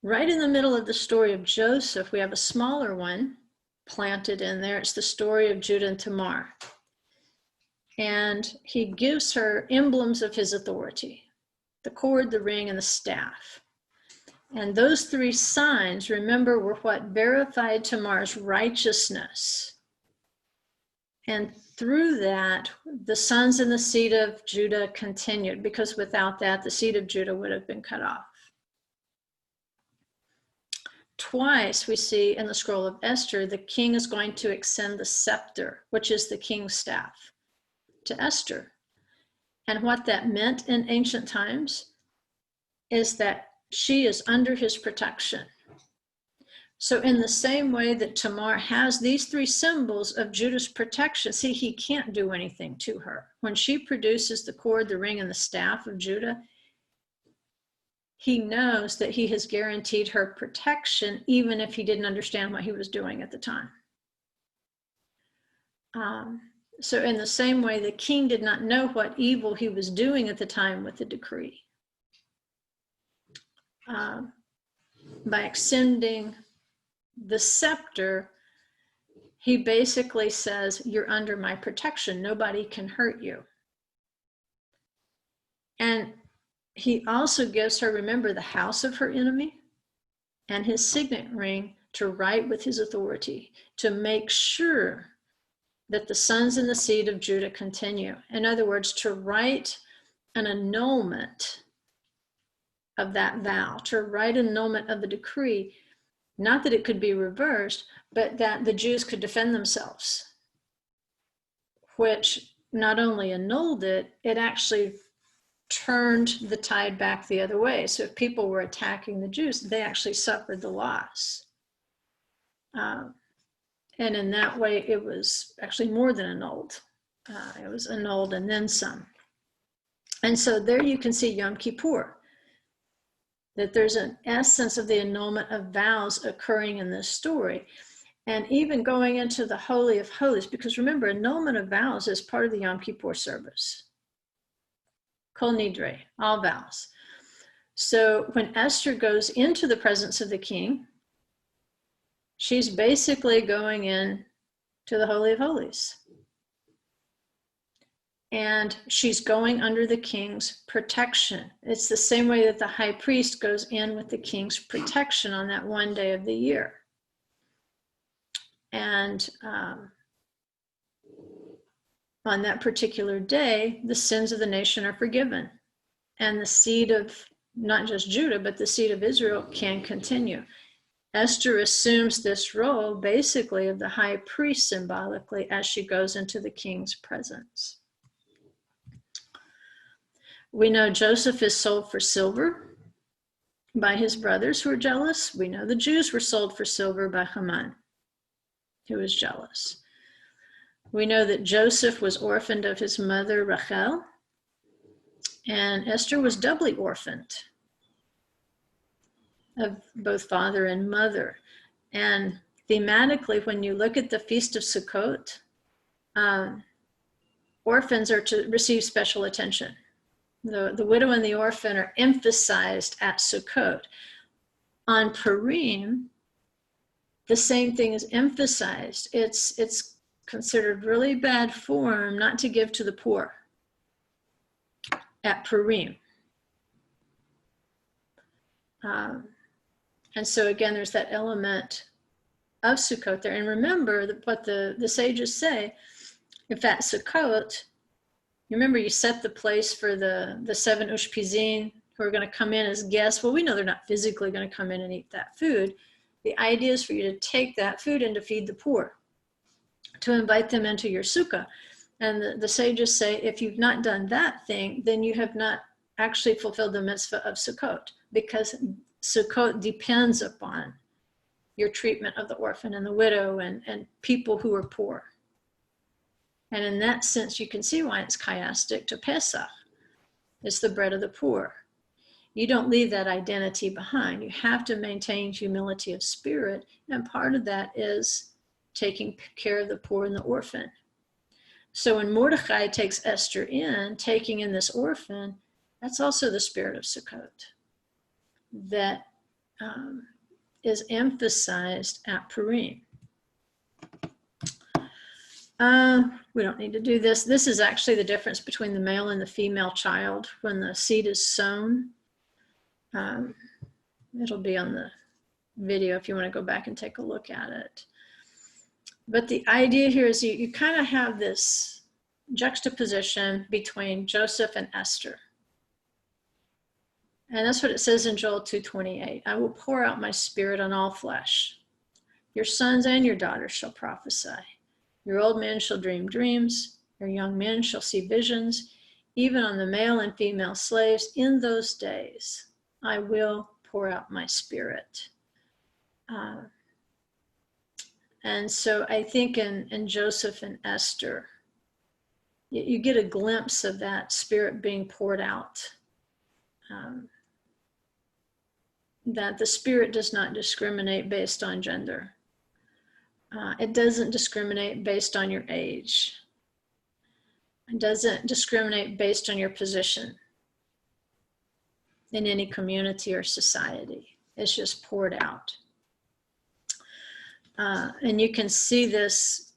Right in the middle of the story of Joseph, we have a smaller one planted in there. It's the story of Judah and Tamar. And he gives her emblems of his authority, the cord, the ring, and the staff. And those three signs, remember, were what verified Tamar's righteousness. And through that, the sons and the seed of Judah continued, because without that, the seed of Judah would have been cut off. Twice we see in the Scroll of Esther, the king is going to extend the scepter, which is the king's staff, to Esther. And what that meant in ancient times is that she is under his protection. So in the same way that Tamar has these three symbols of Judah's protection, see, he can't do anything to her. When she produces the cord, the ring, and the staff of Judah, he knows that he has guaranteed her protection, even if he didn't understand what he was doing at the time. So in the same way, the king did not know what evil he was doing at the time with the decree. By extending the scepter, he basically says, you're under my protection. Nobody can hurt you. And he also gives her, remember, the house of her enemy and his signet ring to write with his authority, to make sure that the sons and the seed of Judah continue. In other words, to write an annulment of that vow, to write an annulment of the decree, not that it could be reversed, but that the Jews could defend themselves, which not only annulled it, it actually turned the tide back the other way. So if people were attacking the Jews, they actually suffered the loss. And in that way, it was actually more than annulled. It was annulled and then some. And so there you can see Yom Kippur, that there's an essence of the annulment of vows occurring in this story. And even going into the Holy of Holies, because remember, annulment of vows is part of the Yom Kippur service. Kol nidre, all vows. So when Esther goes into the presence of the king, she's basically going in to the Holy of Holies. And she's going under the king's protection. It's the same way that the high priest goes in with the king's protection on that one day of the year. And on that particular day, the sins of the nation are forgiven. And the seed of not just Judah, but the seed of Israel can continue. Esther assumes this role basically of the high priest symbolically as she goes into the king's presence. We know Joseph is sold for silver by his brothers who are jealous. We know the Jews were sold for silver by Haman, who was jealous. We know that Joseph was orphaned of his mother, Rachel, and Esther was doubly orphaned of both father and mother. And thematically, when you look at the Feast of Sukkot, orphans are to receive special attention. The widow and the orphan are emphasized at Sukkot. On Purim, the same thing is emphasized. It's considered really bad form not to give to the poor at Purim. And so again, there's that element of Sukkot there. And remember what the sages say, if at Sukkot, remember you set the place for the 7 Ushpizin who are going to come in as guests. Well, we know they're not physically going to come in and eat that food. The idea is for you to take that food and to feed the poor, to invite them into your sukkah. And the sages say, if you've not done that thing, then you have not actually fulfilled the mitzvah of Sukkot, because Sukkot depends upon your treatment of the orphan and the widow and people who are poor. And in that sense, you can see why it's chiastic to Pesach. It's the bread of the poor. You don't leave that identity behind. You have to maintain humility of spirit. And part of that is taking care of the poor and the orphan. So when Mordechai takes Esther in, taking in this orphan, that's also the spirit of Sukkot that is emphasized at Purim. We don't need to do this. This is actually the difference between the male and the female child when the seed is sown. It'll be on the video if you want to go back and take a look at it. But the idea here is you kind of have this juxtaposition between Joseph and Esther. And that's what it says in Joel 2:28. I will pour out my spirit on all flesh. Your sons and your daughters shall prophesy. Your old men shall dream dreams. Your young men shall see visions. Even on the male and female slaves in those days, I will pour out my spirit. And so I think in Joseph and Esther, you get a glimpse of that spirit being poured out. That the spirit does not discriminate based on gender. It doesn't discriminate based on your age. It doesn't discriminate based on your position in any community or society. It's just poured out. And you can see this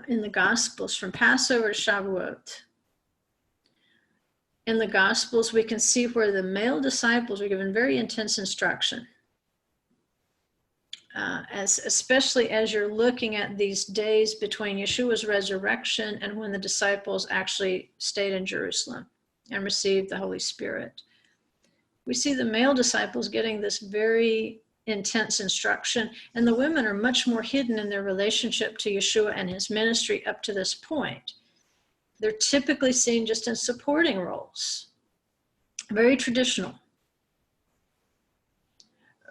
in the Gospels from Passover to Shavuot. In the Gospels, we can see where the male disciples are given very intense instruction. Especially as you're looking at these days between Yeshua's resurrection and when the disciples actually stayed in Jerusalem and received the Holy Spirit. We see the male disciples getting this very intense instruction, and the women are much more hidden in their relationship to Yeshua and his ministry up to this point. They're typically seen just in supporting roles, very traditional.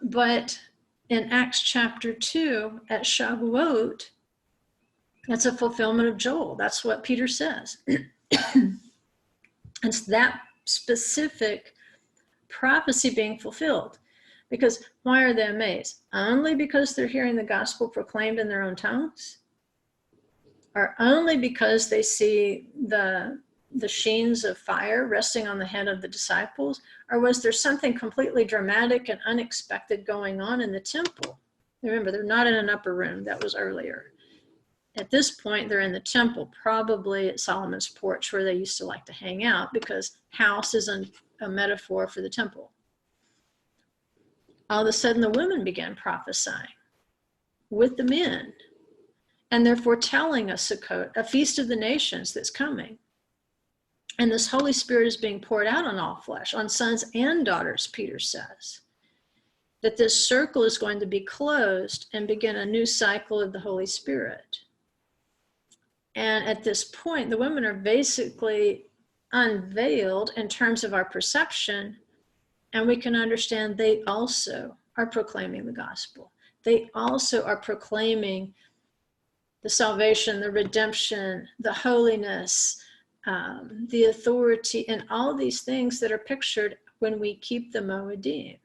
But in Acts chapter 2 at Shavuot, that's a fulfillment of Joel. That's what Peter says. It's that specific prophecy being fulfilled. Because why are they amazed? Only because they're hearing the gospel proclaimed in their own tongues? Or only because they see the sheens of fire resting on the head of the disciples? Or was there something completely dramatic and unexpected going on in the temple? Remember, they're not in an upper room. That was earlier. At this point, they're in the temple, probably at Solomon's porch where they used to like to hang out, because house is a metaphor for the temple. All of a sudden, the women began prophesying with the men. And they're foretelling a Sukkot, a feast of the nations that's coming. And this Holy Spirit is being poured out on all flesh, on sons and daughters, Peter says. That this circle is going to be closed and begin a new cycle of the Holy Spirit. And at this point, the women are basically unveiled in terms of our perception, and we can understand they also are proclaiming the gospel. They also are proclaiming the salvation, the redemption, the holiness, the authority, and all these things that are pictured when we keep the Moedim.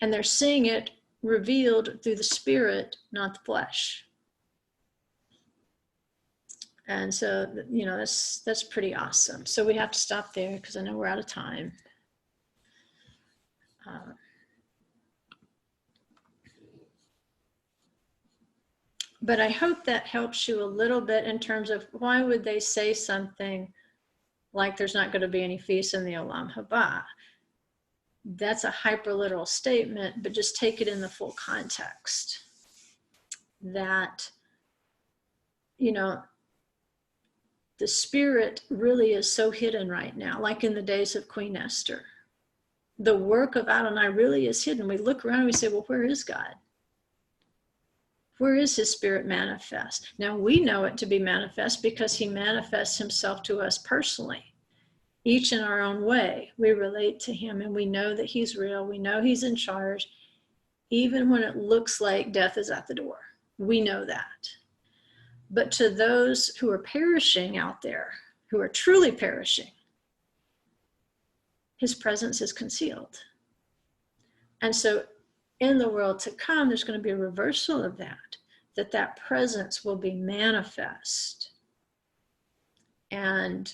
And they're seeing it revealed through the Spirit, not the flesh. And so, that's pretty awesome. So we have to stop there because I know we're out of time. But I hope that helps you a little bit in terms of why would they say something like there's not going to be any feast in the Olam Haba. That's a hyperliteral statement, but just take it in the full context. That, the Spirit really is so hidden right now, like in the days of Queen Esther. The work of Adonai really is hidden. We look around and we say, well, where is God? Where is his Spirit manifest? Now we know it to be manifest because he manifests himself to us personally. Each in our own way, we relate to him and we know that he's real. We know he's in charge. even when it looks like death is at the door. We know that. But to those who are perishing out there, who are truly perishing, his presence is concealed. And so in the world to come, there's going to be a reversal of that presence will be manifest. And,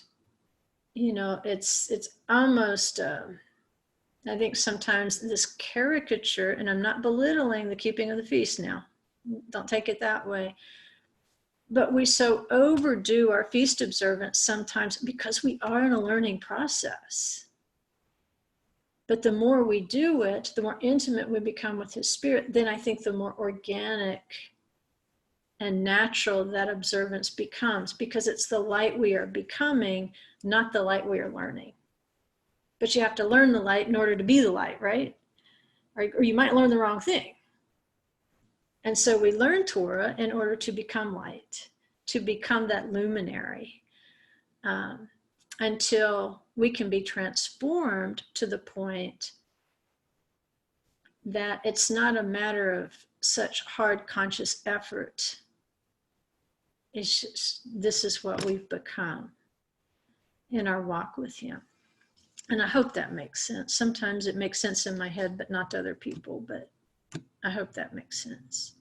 it's almost, I think sometimes this caricature, and I'm not belittling the keeping of the feast now, don't take it that way, but we so overdo our feast observance sometimes because we are in a learning process. But the more we do it, the more intimate we become with his spirit, then I think the more organic and natural that observance becomes, because it's the light we are becoming, not the light we are learning. But you have to learn the light in order to be the light, right? Or you might learn the wrong thing. And so we learn Torah in order to become light, to become that luminary, until we can be transformed to the point that it's not a matter of such hard conscious effort. It's just, this is what we've become in our walk with him. And I hope that makes sense. Sometimes it makes sense in my head, but not to other people, but I hope that makes sense.